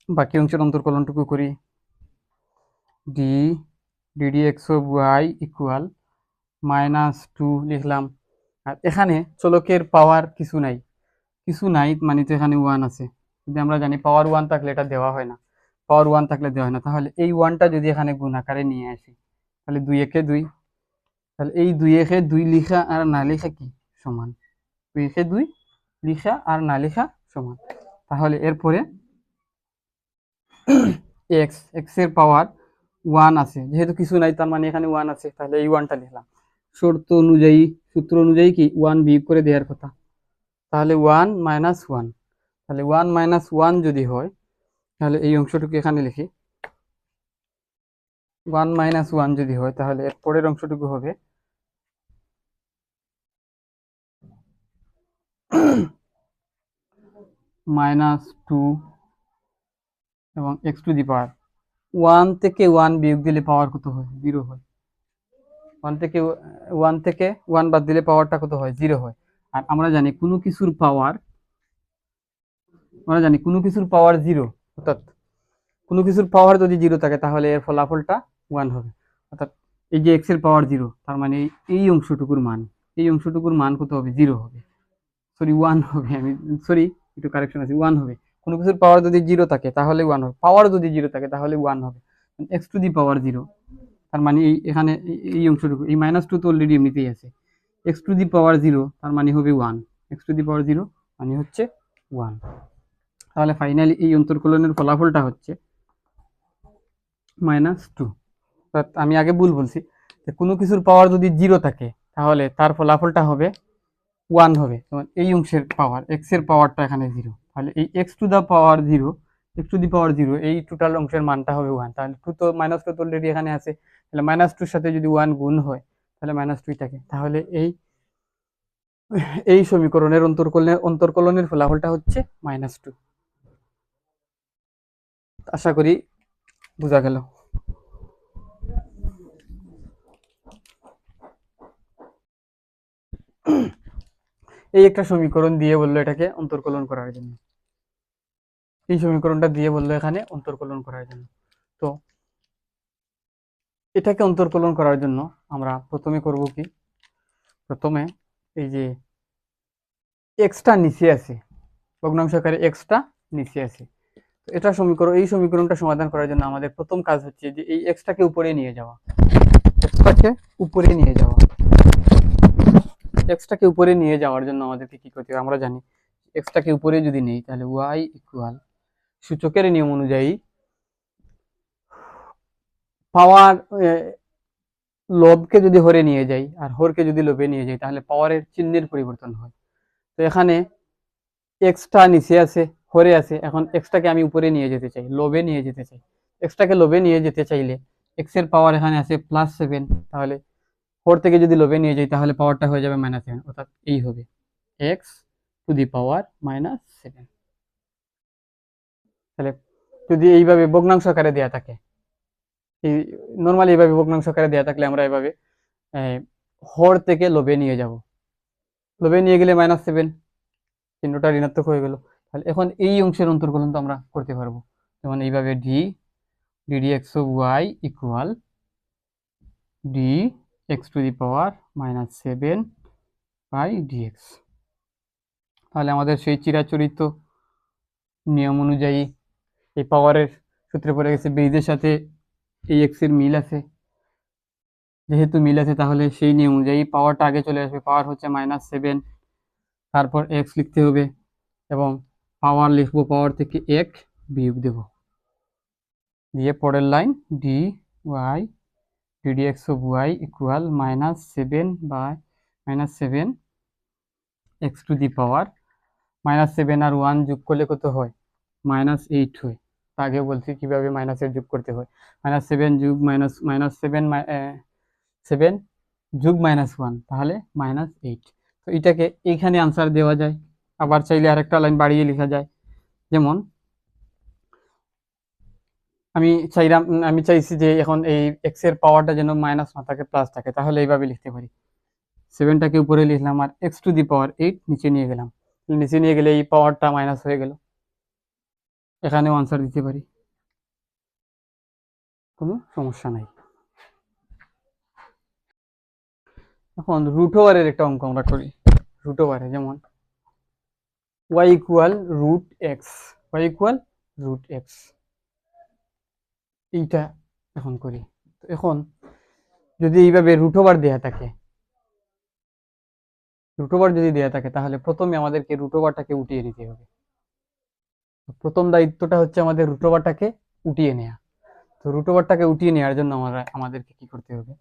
বাকি অংশের অন্তর্কলনটুকু করি, d d d x of y equal -2 লিখলাম। আর এখানে চলকের পাওয়ার কিছু নাই, মানে তো এখানে 1 আছে, যদি আমরা জানি পাওয়ার 1 থাকলে এটা দেওয়া হয় না, পাওয়ার 1 থাকলে দেওয়া হয় না। তাহলে এই 1টা যদি এখানে গুণ আকারে নিয়ে আসি, তাহলে 2 একে 2, তাহলে এই 2 একে 2 লিখা আর না লিখা কি সমান, 2 একে 2 লিখা আর না লিখা সমান। তাহলে এরপরে এক্স এর পাওয়ার 1 আছে, যেহেতু কিছু নাই তার মানে এখানে 1 আছে, তাহলে এই 1টা লিখলাম। শর্ত অনুযায়ী, সূত্র অনুযায়ী কি 1 বিয়োগ করে দেওয়ার কথা। তাহলে 1 মাইনাস 1, তাহলে 1 মাইনাস 1 যদি হয় তাহলে এই অংশটুকু এখানে লিখি। 1 মাইনাস 1 যদি হয় তাহলে এর পরের অংশটুকু হবে মাইনাস 2 এবং এক্স টু দি পাওয়ার 1 থেকে 1 বিয়োগ দিলে পাওয়ার কত হয়? 0 হয়। 1 থেকে 1 বাদ দিলে পাওয়ারটা কত হয়? 0 হয়। আর আমরা জানি কোনো কিছুর পাওয়ার 0, অর্থাৎ কোনো কিছুর পাওয়ার যদি 0 থাকে তাহলে এর ফলাফলটা 1 হবে। অর্থাৎ এই যে x এর পাওয়ার 0, তার মানে এই অংশটুকুর মান কত হবে? 0 হবে, সরি 1 হবে। আমি সরি, একটু কারেকশন আছে, 1 হবে। কোনো কিছুর পাওয়ার যদি 0 থাকে তাহলে 1 হবে, পাওয়ার যদি 0 থাকে তাহলে 1 হবে। x টু দি পাওয়ার 0, তার মানে এখানে এই অংশটুকু, এই -2 তো অলরেডি এমনিতেই আছে। x টু দি পাওয়ার 0 তার মানে হবে 1, x টু দি পাওয়ার 0 মানে হচ্ছে 1। তাহলে ফাইনালি এই অন্তর্কলনের ফলাফলটা হচ্ছে -2। আমি আগে ভুল বলছি, যে কোনো কিছুর পাওয়ার যদি 0 থাকে তাহলে তার ফলাফলটা হবে 1 হবে। যেমন এই অংশের পাওয়ার, x এর পাওয়ারটা এখানে 0, তাহলে এই x টু দি পাওয়ার 0, এই টোটাল অংশের মানটা হবে 1। তাহলে 2 তো -2 তো অলরেডি এখানে আছে, তাহলে -2 সাথে যদি 1 গুণ হয় তাহলে -2 থাকে। তাহলে এই সমীকরণের অন্তর্কলনের ফলাফলটা হচ্ছে -2। আশা করি বোঝা গেল। এই একটা সমীকরণ দিয়ে বললো এটাকে অন্তর্কলন করার জন্য, এই সমীকরণটা দিয়ে বললো এখানে অন্তর্কলন করার জন্য। তো এটাকে অন্তর্কলন করার জন্য আমরা প্রথমে করব কি, প্রথমে এই যে এক্সটা নিচে আছে, ভগ্নাংশ আকারে এক্সটা নিচে আছে, তো এটা এই সমীকরণটা সমাধান করার জন্য আমাদের প্রথম কাজ হচ্ছে যে এই এক্সটাকে উপরে নিয়ে যাওয়া, এক্সটাকে উপরে নিয়ে যাওয়ার জন্য আমাদেরকে কি করতে হবে? আমরা জানি এক্সটাকে উপরে যদি নেই তাহলে ওয়াই ইকুয়াল, সূচকের নিয়ম অনুযায়ী পাওয়ার লবকে যদি হরে নিয়ে যাই আর হরকে যদি লবে নিয়ে যাই তাহলে পাওয়ারের চিহ্নের পরিবর্তন হয়। তো এখানে এক্সটা নিচে আছে, হরে আছে, এখন এক্সটাকে আমি উপরে নিয়ে যেতে চাই, লবে নিয়ে যেতে চাই। এক্সটাকে লবে নিয়ে যেতে চাইলে এক্স এর পাওয়ার এখানে আছে +7, তাহলে 4 থেকে যদি লবে নিয়ে যাই তাহলে পাওয়ারটা হয়ে যাবে -7, অর্থাৎ এই হবে এক্স টু দি পাওয়ার -7। তাহলে যদি এইভাবে ভগ্নাংশ আকারে দেওয়া থাকে, এই নর্মালি এইভাবে ভগ্নাংশ আকারে দেওয়া থাকলে আমরা এভাবে হর থেকে লবে নিয়ে যাব, লবে নিয়ে গেলে -7, চিহ্নটা ঋণাত্মক হয়ে গেল। তাহলে এখন এই অংশের অন্তর্কলন তো আমরা করতে পারবো, যেমন এইভাবে ddx of y equal dx to the power -7 by dx। তাহলে আমাদের সেই চিরাচরিত নিয়ম অনুযায়ী এই পাওয়ারের সূত্রে পড়ে গেছে, বেইজের সাথে এই এক্স এর মিল আছে, যেহেতু মিল আছে তাহলে সেই নিয়ম অনুযায়ী পাওয়ারটা আগে চলে আসবে, পাওয়ার হচ্ছে -7, তারপর এক্স লিখতে হবে এবং পাওয়ার লিখবো, পাওয়ার থেকে 1 বিয়োগ দেব, দিয়ে পরের line ddx of y equal -7 by -7 x to the power, -7 আর 1 যোগ করলে কত হয়? -8 হয়। আগে বলছি কিভাবে মাইনাসের যোগ করতে হয়, -7 যোগ -7 যোগ -1 তাহলে -8। তো এটাকে এইখানে আনসার দেওয়া যায়, আবার চাইলে আরেকটা লাইন বাড়িয়ে লেখা যায়। যেমন আমি চাইছি যে এখন এই এক্স এর পাওয়ারটা যেন মাইনাস না থাকে, প্লাস থাকে, তাহলে এইভাবে লিখতে পারি, 7টাকে উপরে লিখলাম আর এক্স টু দি পাওয়ার 8 নিচে নিয়ে গেলাম, নিচে নিয়ে গেলে এই পাওয়ারটা মাইনাস হয়ে গেল, এখানেও আনসার দিতে পারি, কোনো সমস্যা নাই। এখন রুট ওভারের একটা অঙ্ক আমরা করি, রুট ওভারে যেমন y ইকুয়াল √x, এইটা এখন করি। তো এখন যদি এইভাবে রুট ওভার দেয়া থাকে, তাহলে প্রথমে আমাদেরকে রুট ওভারটাকে উঠিয়ে নিতে হবে। প্রথম দায়িত্বটা হচ্ছে আমাদের রুট ওভারটাকে উঠিয়ে নেওয়া। তো রুট ওভারটাকে উঠিয়ে নেওয়ার জন্য আমাদেরকে কি করতে হবে?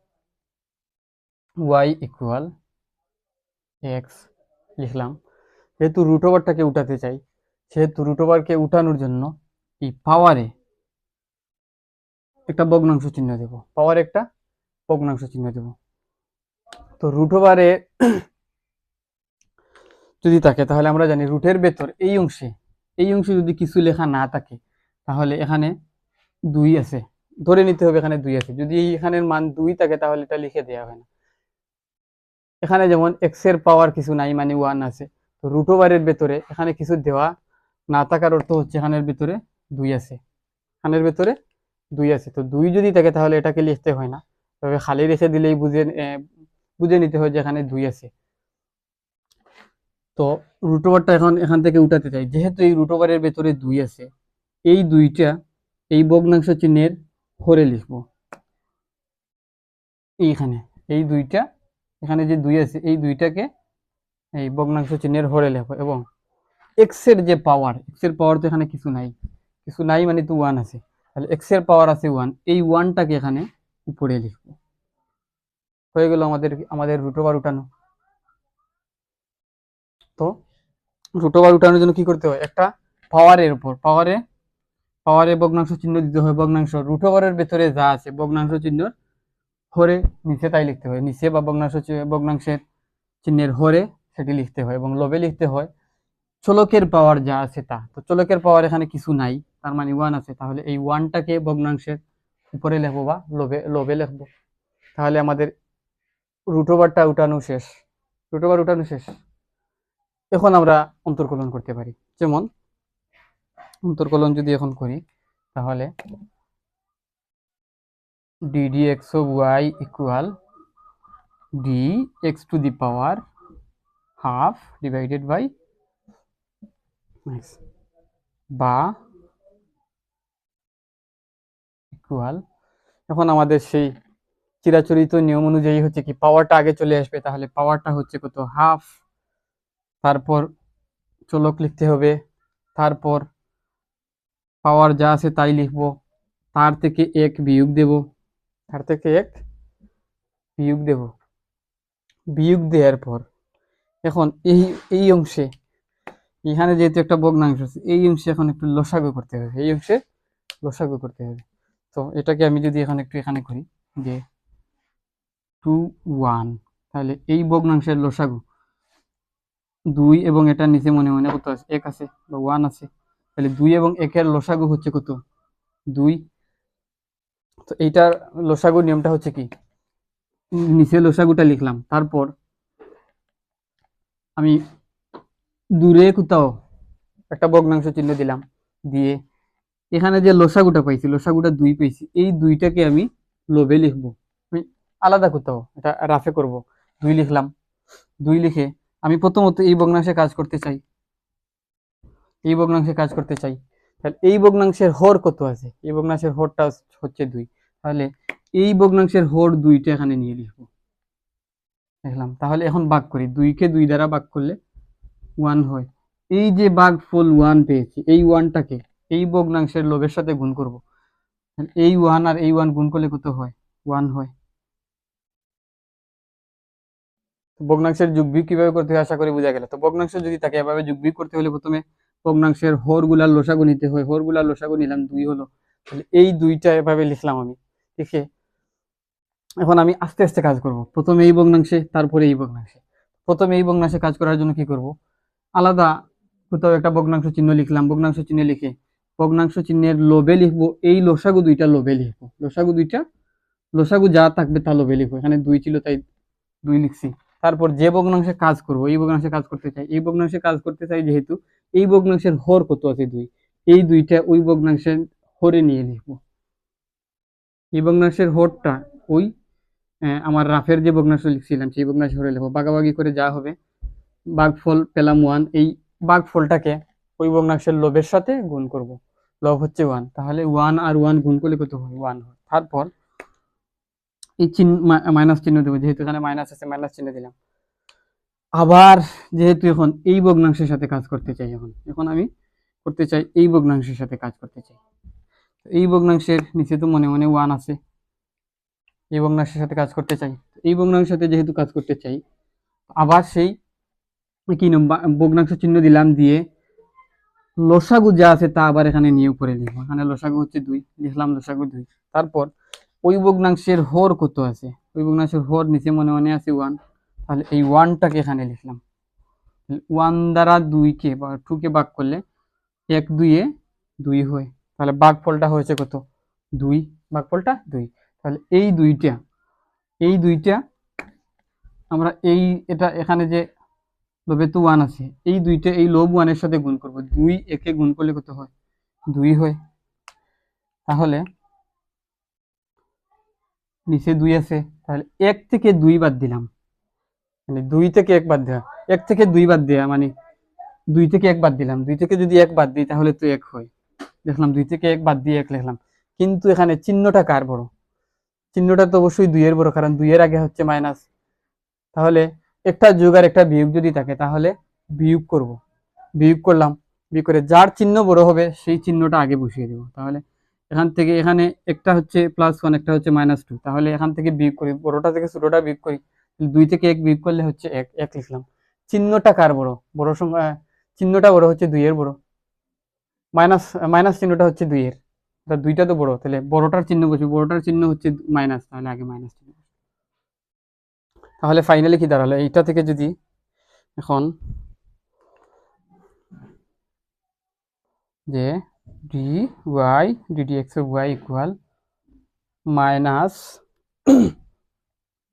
ওয়াই ইকুয়াল এক্স লিখলাম। যেহেতু রুট ওভারটাকে উঠাতে চাই, সেহেতু রুট ওভারকে উঠানোর জন্য এই পাওয়ারে একটা ভগ্নাংশ চিহ্ন দেব, পাওয়ারে একটা ভগ্নাংশ চিহ্ন দেব। তো রুট ওভারে যদি থাকে তাহলে আমরা জানি রুটের ভেতর এই অংশে যদি কিছু লেখা না থাকে তাহলে এখানে 2 আছে, ধরে নিতে হবে এখানে 2 আছে। যদি এখানের মান 2 থাকে তাহলে এটা লিখে দেওয়া হয় না। এখানে যেমন এক্স এর পাওয়ার কিছু নাই, মানে 1 আছে। তো রুট ওভারের ভেতরে এখানে কিছু দেওয়া না থাকার অর্থ হচ্ছে এখানের ভিতরে 2 আছে, এখানের ভেতরে 2 আছে। তো 2 যদি থাকে তাহলে এটাকে লিখতে হয় না, তবে খালি রেখে দিলেই বুঝে নিতে হয় যে এখানে 2 আছে। তো রুট ওভারটা এখন এখান থেকে উঠাতে চাই, যেহেতু এই রুট ওভারের ভেতরে 2 আছে, এই 2টা এই ভগ্নাংশ চিহ্নের হরে লিখবো। এইখানে এই 2টা, এখানে যে 2 আছে এই 2টাকে এই ভগ্নাংশ চিহ্নের হরে লিখবো। এবং এক্স এর যে পাওয়ার, এক্স এর পাওয়ার তো এখানে কিছু নাই, কিছু নাই মানে তো 1 আছে, তাহলে এক্স এর পাওয়ার আছে 1, এই 1টাকে এখানে উপরে লিখবো। হয়ে গেল আমাদের রুট ওভার উঠানো। তো রুট ওভার উঠানোর জন্য কি করতে হয়, একটা পাওয়ারের উপর পাওয়ারে ভগ্নাংশ চিহ্ন দিতে হয়। ভগ্নাংশ রুট ওভারের ভেতরে যা আছে ভগ্নাংশ চিহ্ন হরে নিচে তাই লিখতে হয়, নিচে বা ভগ্নাংশের চিহ্নের হরে সেটি লিখতে হয়। এবং লবে লিখতে হয় চলকের পাওয়ার যা আছে তা। তো চলকের পাওয়ার এখানে কিছু নাই, তার মানে 1 আছে, তাহলে এই 1টাকে ভগ্নাংশের উপরে লিখবো বা লবে লিখবো। তাহলে আমাদের রুট ওভারটা উঠানো শেষ, রুট ওভার উঠানো শেষ। এখন আমরা অন্তর্কলন করতে পারি। যেমন অন্তর্কলন যদি এখন করি তাহলে d d x of y equal d x to the power half divided by x, বা ইকুয়াল, এখন আমাদের সেই চিরাচরিত নিয়ম অনুযায়ী হচ্ছে কি পাওয়ারটা আগে চলে আসবে, তাহলে পাওয়ারটা হচ্ছে কত, হাফ, তারপর চলক লিখতে হবে, তারপর পাওয়ার যা আছে তাই লিখবো, তার থেকে 1 বিয়োগ দেব, তার থেকে 1 বিয়োগ দেব, বিয়োগ দেওয়ার পর এখন এই অংশে এখানে যেহেতু একটা ভগ্নাংশ আছে, এই অংশে এখন একটু লসাগু করতে হবে, এই অংশে লসাগু করতে হবে। তো এটাকে আমি যদি এখন একটু এখানে করি যে 2 1, তাহলে এই ভগ্নাংশের লসাগু 2 এবং এটার নিচে মনে মনে কত আছে, 1 আছে বা 1 আছে, তাহলে 2 এবং 1 এর লসাগু হচ্ছে কত, 2। তো এইটার লসাগু নিয়মটা হচ্ছে কি, নিচে লসাগুটা লিখলাম, তারপর আমি দূরে কোথাও একটা ভগ্নাংশ চিহ্ন দিলাম, দিয়ে এখানে যে লসাগুটা পাইছি, লসাগুটা 2 পেয়েছি, এই 2টাকে আমি লবে লিখবো। আমি আলাদা কোথাও এটা রাফে করব, 2 লিখলাম। 2 লিখে আমি প্রথমত এই ভগ্নাংশে কাজ করতে চাই, এই ভগ্নাংশে কাজ করতে চাই, তাহলে এই ভগ্নাংশের হর কত আছে, এই ভগ্নাংশের হরটা হচ্ছে 2, তাহলে এই ভগ্নাংশের হর 2টা এখানে নিয়ে লিখবো, লিখলাম। তাহলে এখন ভাগ করি, 2কে 2 দ্বারা ভাগ করলে 1 হয়। এই যে ভাগফল 1 পেয়েছি, এই 1টাকে এই ভগ্নাংশের লবের সাথে গুণ করব, এই 1 আর এই 1 গুণ করলে কত হয়, 1 হয়। ভগ্নাংশের যোগবিয়োগ কিভাবে করতে হয় আশা করি বোঝা গেল। তো ভগ্নাংশ যদি থাকে এভাবে যোগবিয়োগ করতে হলে প্রথমে ভগ্নাংশের হরগুলার লসাগু নিতে হয়, হরগুলার লসাগু নিলাম 2 হলো, তাহলে এই 2টা এভাবে লিখলাম আমি, লিখে এখন আমি আস্তে আস্তে কাজ করব, প্রথমে এই ভগ্নাংশে তারপরে এই ভগ্নাংশে। প্রথমে এই ভগ্নাংশে কাজ করার জন্য কি করব, আলাদা কোথাও একটা ভগ্নাংশ চিহ্ন লিখলাম, ভগ্নাংশ চিহ্ন লিখে ভগ্নাংশ চিহ্নের লবে লিখবো, এই লসাগু 2টা লবে লিখবো, লসাগু 2টা, লসাগু যা থাকবে তা লবে লিখবো, এখানে 2 ছিল তাই 2 লিখছি। তারপর যে ভগ্নাংশে কাজ করব, এই ভগ্নাংশে কাজ করতে চাই, এই ভগ্নাংশে কাজ করতে চাই যেহেতু এই ভগ্নাংশের হর কত আছে 2, এই 2টা ওই ভগ্নাংশের হরে নিয়ে লিখবো। এই ভগ্নাংশের হরটা ওই আমার রাফের যে ভগ্নাংশ লিখছিলাম সেই ভগ্নাংশের হরে লিখবো, ভাগাভাগি করে যা হবে ভাগফল পেলাম 1, এই ভাগফলটাকে ওই ভগ্নাংশের লবের সাথে গুণ করব, লব হচ্ছে 1, তাহলে 1 আর 1 গুণ করলে কত হয়, 1 হয়। তারপর এই চিহ্ন মাইনাস চিহ্ন দেবো, যেহেতু এখানে মাইনাস আছে মাইনাস চিহ্ন দিলাম। আবার যেহেতু এখন এই ভগ্নাংশের সাথে কাজ করতে চাই, এখন আমি করতে চাই এই ভগ্নাংশের সাথে কাজ করতে চাই, এই ভগ্নাংশের নিচে তো মনে মনে 1 আছে, এই ভগ্নাংশের সাথে কাজ করতে চাই। এই ভগ্নাংশের সাথে যেহেতু কাজ করতে চাই, আবার সেই কি ভগ্নাংশ চিহ্ন দিলাম, দিয়ে লসাগু যা আছে তা আবার এখানে নিয়ে উপরে লিখবো। এখানে লসাগু হচ্ছে 2, লিখলাম লসাগু 2। তারপর ওই ভগ্নাংশের হর কত আছে, ওই ভগ্নাংশের হর নিচে মনে মনে আছে 1, তাহলে এই 1টাকে এখানে লিখলাম। 1 দ্বারা 2কে বা 2কে ভাগ করলে 1 2 2 হয়, তাহলে ভাগফলটা হয়েছে কত, 2, ভাগফলটা 2। তাহলে এই দুইটা আমরা এটা এখানে যে লবে তো 1 আছে, এই দুইটা এই লব 1 এর সাথে গুণ করব। 2 একে গুণ করলে কত হয়, 2 হয়। তাহলে নিচে 2 আছে, তাহলে 1 থেকে 2 বাদ দিলাম, মানে 2 থেকে 1 বাদ দেওয়া, 1 থেকে 2 বাদ দেওয়া মানে 2 থেকে 1 বাদ দিলাম। 2 থেকে যদি 1 বাদ দিই তাহলে তো 1 হয়। দেখলাম 2 থেকে 1 বাদ দিয়ে 1 লিখলাম। কিন্তু এখানে চিহ্নটা কার বড়, চিহ্নটা তো অবশ্যই 2 এর বড়, কারণ 2 এর আগে হচ্ছে মাইনাস। তাহলে একটা যোগ আর একটা বিয়োগ যদি থাকে তাহলে বিয়োগ করব, বিয়োগ করলাম, বিয়োগ করে যার চিহ্ন বড় হবে সেই চিহ্নটা আগে বসিয়ে দেব। তাহলে এখান থেকে এখানে একটা হচ্ছে +1, একটা হচ্ছে -2, তাহলে এখান থেকে বিয়োগ করি, বড়টা থেকে ছোটটা বিয়োগ করি। 2 থেকে 1 বিয়োগ করলে হচ্ছে 1 লিখলাম। চিহ্নটা কার বড়, বড় সংখ্যা চিহ্নটা বড় হচ্ছে 2 এর বড়, মাইনাস চিহ্নটা হচ্ছে 2 এর, তা 2টা তো বড়, তাহলে বড়টার চিহ্ন বসবে, বড়টার চিহ্ন হচ্ছে মাইনাস, তাহলে আগে মাইনাস চিহ্ন। তাহলে ফাইনালি কি দাঁড়ালো, এইটা থেকে যদি এখন যে d y d d x y equal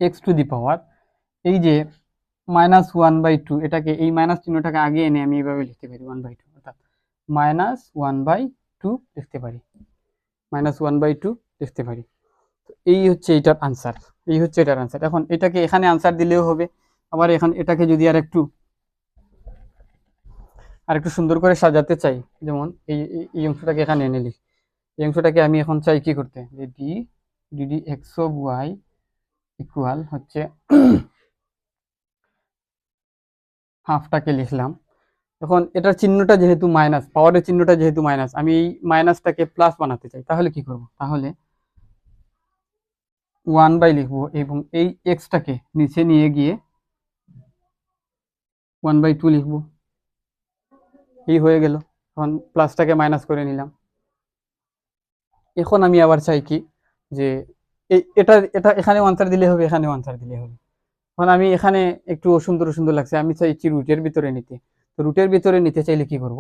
-x to the power, এই যে -1/2, এটাকে এই মাইনাস চিহ্নটাকে আগে এনে আমি এইভাবে লিখতে পারি 1/2, অর্থাৎ -1/2 লিখতে পারি, -1/2 লিখতে পারি। তো এই হচ্ছে এটার আনসার, এই হচ্ছে এটার আনসার। এখন এটাকে এখানে আনসার দিলেও হবে, আবার এখন এটাকে যদি আরেকটু সুন্দর করে সাজাতে চাই, যেমন এই অংশটাকে এখানে এনে লিখি, এই অংশটাকে আমি এখন চাই কি করতে, যে d d x of y equal হচ্ছে হাফটাকে লিখলাম। এখন এটার চিহ্নটা যেহেতু মাইনাস, পাওয়ারের চিহ্নটা যেহেতু মাইনাস, আমি এই মাইনাসটাকে প্লাস বানাতে চাই, তাহলে কি করব, তাহলে 1 লিখবো এবং এই এক্সটাকে নিচে নিয়ে গিয়ে 1/2 লিখবো, এই হয়ে গেল। এখন প্লাসটাকে মাইনাস করে নিলাম। এখন আমি আবার চাই কি, যে এটা এটা এখানেও আনসার দিলে হবে, এখানেও আনসার দিলে হবে। এখন আমি এখানে একটু সুন্দর সুন্দর লাগছে, আমি চাইছি রুটের ভিতরে নিতে। তো রুটের ভিতরে নিতে চাইলে কি করব,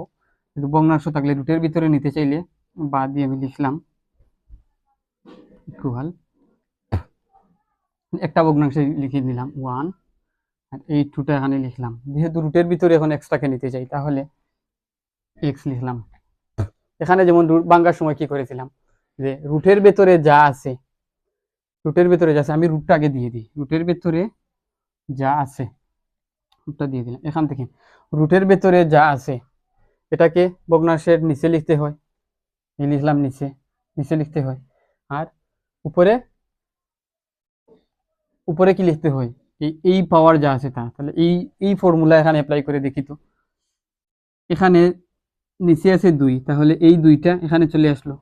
কিন্তু ভগ্নাংশ থাকলে রুটের ভিতরে নিতে চাইলে বাদ দিয়ে আমি লিখলাম ইকুয়াল, একটা ভগ্নাংশ লিখে দিলাম 1, আর এই 2টা এখানে লিখলাম। যেহেতু রুটের ভিতরে এখন এক্সটাকে নিতে চাই, তাহলে এক্স লিখলাম। এখানে যেমন রুট ভাঙার সময় কি করেছিলাম, যে রুটের ভেতরে যা আছে, রুটের ভেতরে যা আছে আমি রুটটা আগে দিয়ে দিই, রুটের ভেতরে যা আছে রুটটা দিয়ে দিলাম। এখান থেকে রুটের ভেতরে যা আছে এটাকে ভগ্নাংশের নিচে লিখতে হয়, এই লিখলাম নিচে, নিচে লিখতে হয়। আর উপরে উপরে কি লিখতে হয়, এই পাওয়ার যা আছে তা। তাহলে এই ফর্মুলা এখানে অ্যাপ্লাই করে দেখি তো, এখানে নিচে আছে 2, তাহলে এই 2টা এখানে চলে আসলো,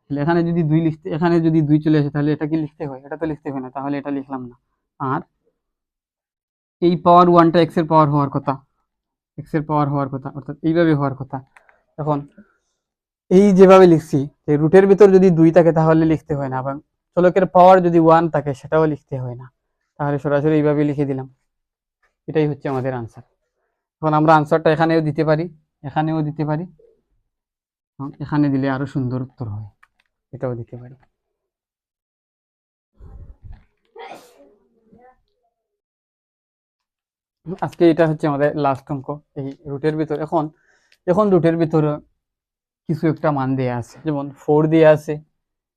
তাহলে এখানে যদি 2 লিখতে, এখানে যদি 2 চলে আসে তাহলে এটা কি লিখতে হয়, এটা তো লিখতে হয় না, তাহলে এটা লিখলাম না। আর এই পাওয়ার 1টা এক্স এর পাওয়ার হওয়ার কথা, এক্স এর পাওয়ার হওয়ার কথা, অর্থাৎ এইভাবে হওয়ার কথা। এখন এই যেভাবে লিখছি, যে রুটের ভিতর যদি 2 থাকে তাহলে লিখতে হয় না, এবং চলকের পাওয়ার যদি 1 থাকে সেটাও লিখতে হয় না, তাহলে সরাসরি এইভাবে লিখে দিলাম। এটাই হচ্ছে আমাদের আনসার। এখন আমরা আনসারটা এখানেও দিতে পারি, এখানেও দিতে পারি, এখানে দিলে আরো সুন্দর উত্তর হয়, এটাও দিতে পারি। আজকে এটা হচ্ছে আমাদের লাস্ট অঙ্ক, এই রুটের ভিতর। এখন রুটের ভিতরে কিছু একটা মান দেয়া আছে, যেমন 4 দেয়া আছে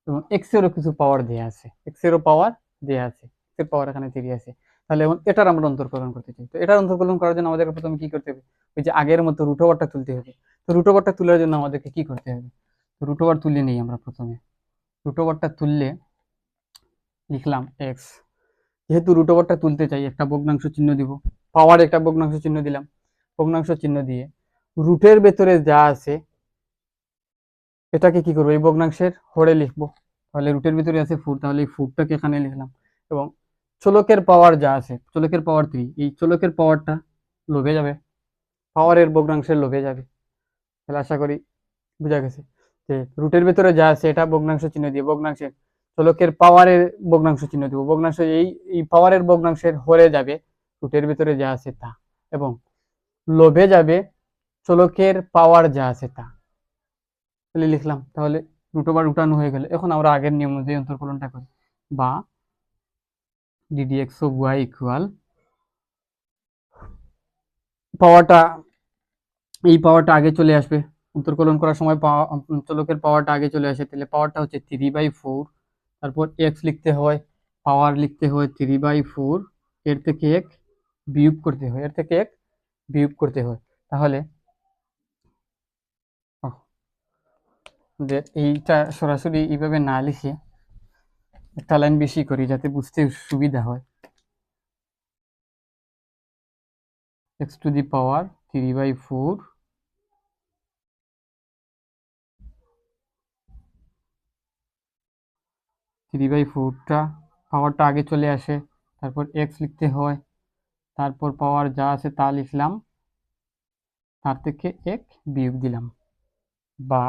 এবং এক্স এরও কিছু পাওয়ার দেয়া আছে, এক্স এরও পাওয়ার দেয়া আছে, এক্স এর পাওয়ার এখানে 3 আছে। তাহলে এখন এটার আমরা অন্তর্কলন করতে চাই। তো এটার অন্তর্কলন করার জন্য আমাদেরকে প্রথমে কি করতে হবে, ওই যে আগের মতো রুট ওভারটা তুলতে হবে। তো রুট ওভারটা তোলার জন্য আমাদেরকে কি করতে হবে, রুট ওভার তুলে নিই আমরা প্রথমে। রুট ওভারটা তুললে লিখলাম এক্স, যেহেতু রুট ওভারটা তুলতে চাই একটা ভগ্নাংশ চিহ্ন দিব, পাওয়ার একটা ভগ্নাংশ চিহ্ন দিলাম, ভগ্নাংশ চিহ্ন দিয়ে রুটের ভেতরে যা আছে এটাকে কি করবো, এই ভগ্নাংশের হরে লিখবো। তাহলে রুটের ভিতরে আছে 4, তাহলে এই 4টাকে এখানে লিখলাম। এবং চলকের পাওয়ার যা আছে, চলকের পাওয়ার 3, এই চলকের পাওয়ারটা লোভে যাবে, পাওয়ারের ভগ্নাংশের লোভে যাবে। তাহলে আশা করি বোঝা গেছে যে রুটের ভেতরে যা আছে এটা ভগ্নাংশ চিহ্ন দিয়ে ভগ্নাংশের চলকের পাওয়ারের ভগ্নাংশ চিহ্ন দিব, ভগ্নাংশ এই পাওয়ারের ভগ্নাংশের হরে যাবে রুটের ভেতরে যা আছে তা, এবং লোভে যাবে চলকের পাওয়ার যা আছে তা। তাহলে লিখলাম, তাহলে রুট ওভার উঠানো হয়ে গেল। এখন আমরা আগের নিয়ম অনুযায়ী অন্তর্কলনটা করি, বা ddx অফ y ইকুয়াল পাওয়ারটা, এই পাওয়ারটা আগে চলে আসবে অন্তর্কলন করার সময়, চলকের পাওয়ারটা আগে চলে আসে, তাহলে পাওয়ারটা হচ্ছে 3/4, তারপর এক্স লিখতে হয়, পাওয়ার লিখতে হয় 3/4, এর থেকে এক বিয়োগ করতে হয়, এর থেকে এক বিয়োগ করতে হয়। তাহলে এইটা সরাসরি এইভাবে না লিখে একটা লাইন বেশি করি যাতে বুঝতে সুবিধা হয়। x টু দি পাওয়ার 3/4 3/4টা পাওয়ারটা আগে চলে আসে, তারপর এক্স লিখতে হয়, তারপর পাওয়ার যা আছে তা লিখলাম, তার থেকে এক বিয়োগ দিলাম, বা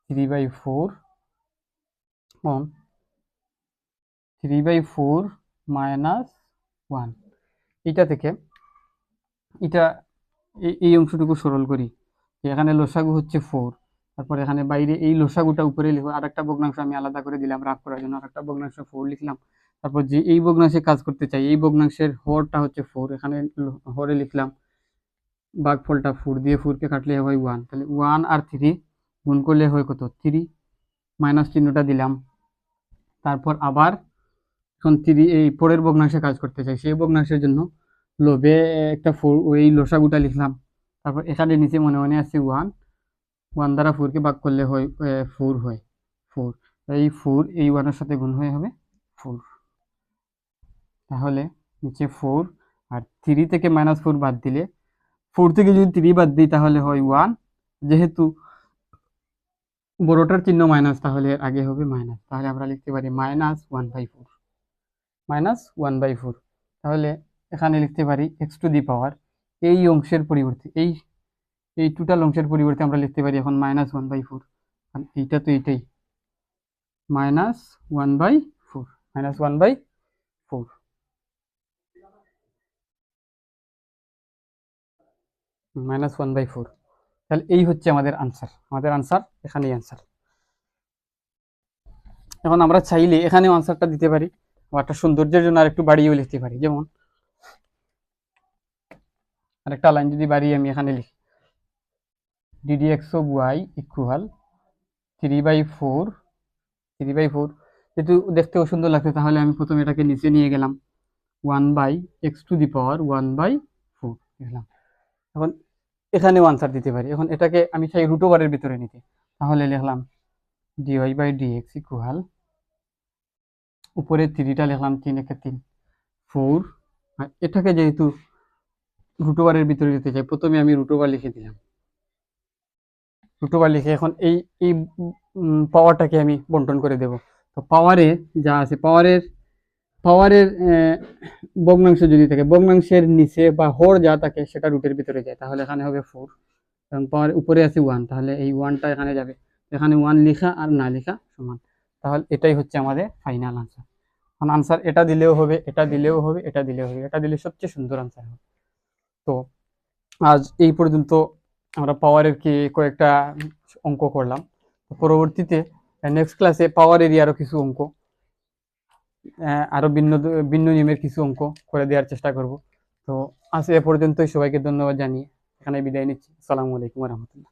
3/4 3/4 মাইনাস 1। এটা থেকে এটা এই অংশটুকু সরল করি, এখানে লসাগু হচ্ছে 4, তারপর এখানে বাইরে এই লসাগুটা উপরে লিখবো, আর একটা ভগ্নাংশ আমি আলাদা করে দিলাম রাগ করার জন্য, আর একটা ভগ্নাংশ 4 লিখলাম। তারপর যে এই ভগ্নাংশে কাজ করতে চাই, এই ভগ্নাংশের হরটা হচ্ছে 4, এখানে হরে লিখলাম, ভাগফলটা 4 দিয়ে 4 কে কাটলে হয় 1, তাহলে 1 আর 3 গুণ করলে হয় কত 3, মাইনাস চিহ্নটা দিলাম। তারপর আবার এখন 3 এই পরের ভগ্নাংশে কাজ করতে চাই, সেই ভগ্নাংশের জন্য লোভে একটা 4 ওই লসাগুটা লিখলাম। তারপর এখানে নিচে মনে মনে আছে 1, 1 দ্বারা 4 কে ভাগ করলে হয় 4 হয় 4, এই 4 এই 1 এর সাথে গুণ হয়ে হবে 4। তাহলে নিচে 4 আর 3 থেকে -4 বাদ দিলে, 4 থেকে যদি 3 বাদ দিই তাহলে হয় 1, যেহেতু বড়টার চিহ্ন মাইনাস তাহলে আগে হবে মাইনাস, তাহলে আমরা লিখতে পারি -1/4, -1/4। তাহলে এখানে লিখতে পারি x টু দি পাওয়ার এই অংশের পরিবর্তে এই টোটাল অংশের পরিবর্তে আমরা লিখতে পারি এখন -1/4, আর এইটা তো এইটাই -1/4, -1/4। -1/4, তাহলে এই হচ্ছে আমাদের আনসার, এখানেই আনসার। এখন আমরা চাইলে এখানেও আনসারটা দিতে পারি, বা একটা সৌন্দর্যের জন্য আর একটু বাড়িয়েও লিখতে পারি, যেমন আরেকটা লাইন যদি বাড়িয়ে আমি এখানে লিখি, ddx অফ y ইকুয়াল 3/4, যেহেতু দেখতেও সুন্দর লাগছে তাহলে আমি প্রথমে এটাকে নিচে নিয়ে গেলাম, 1/x টু দি পাওয়ার 1/4 লিখলাম। এখন এখানেও আনসার দিতে পারি, এখন এটাকে আমি চাই রুট ওভারের ভিতরে নিতে, তাহলে লিখলাম dy/dx ইকুয়াল, উপরে 3টা লিখলাম, 3 একে 3 4, আর এটাকে যেহেতু রুট ওভারের ভিতরে নিতে চাই প্রথমে আমি রুট ওভার লিখে দিলাম, রুট ওভার লিখে এখন এই পাওয়ারটাকে আমি বন্টন করে দেব। তো পাওয়ারে যা আছে, পাওয়ারের ভগ্নাংশ যদি থাকে, ভগ্নাংশের নিচে বা হর যা থাকে সেটা রুটের ভিতরে যায়, তাহলে এখানে হবে 4, এবং পাওয়ার উপরে আছে 1, তাহলে এই 1টা এখানে যাবে, এখানে 1 লেখা আর না লেখা সমান, তাহলে এটাই হচ্ছে আমাদের ফাইনাল আনসার। এখন আনসার এটা দিলেও হবে, এটা দিলেও হবে, এটা দিলেও হবে, এটা দিলে সবচেয়ে সুন্দর আনসার হবে। তো আজ এই পর্যন্ত আমরা পাওয়ারের কি কয়েকটা অঙ্ক করলাম, পরবর্তীতে নেক্সট ক্লাসে পাওয়ার এরিয়ারও কিছু অঙ্ক, আরো ভিন্ন ভিন্ন নিয়মের কিছু অঙ্ক করে দেওয়ার চেষ্টা করব। তো আজ এ পর্যন্তই, সবাইকে ধন্যবাদ জানিয়ে এখানে বিদায় নিচ্ছি। আসসালামু আলাইকুম ওয়া রাহমাতুল্লাহ।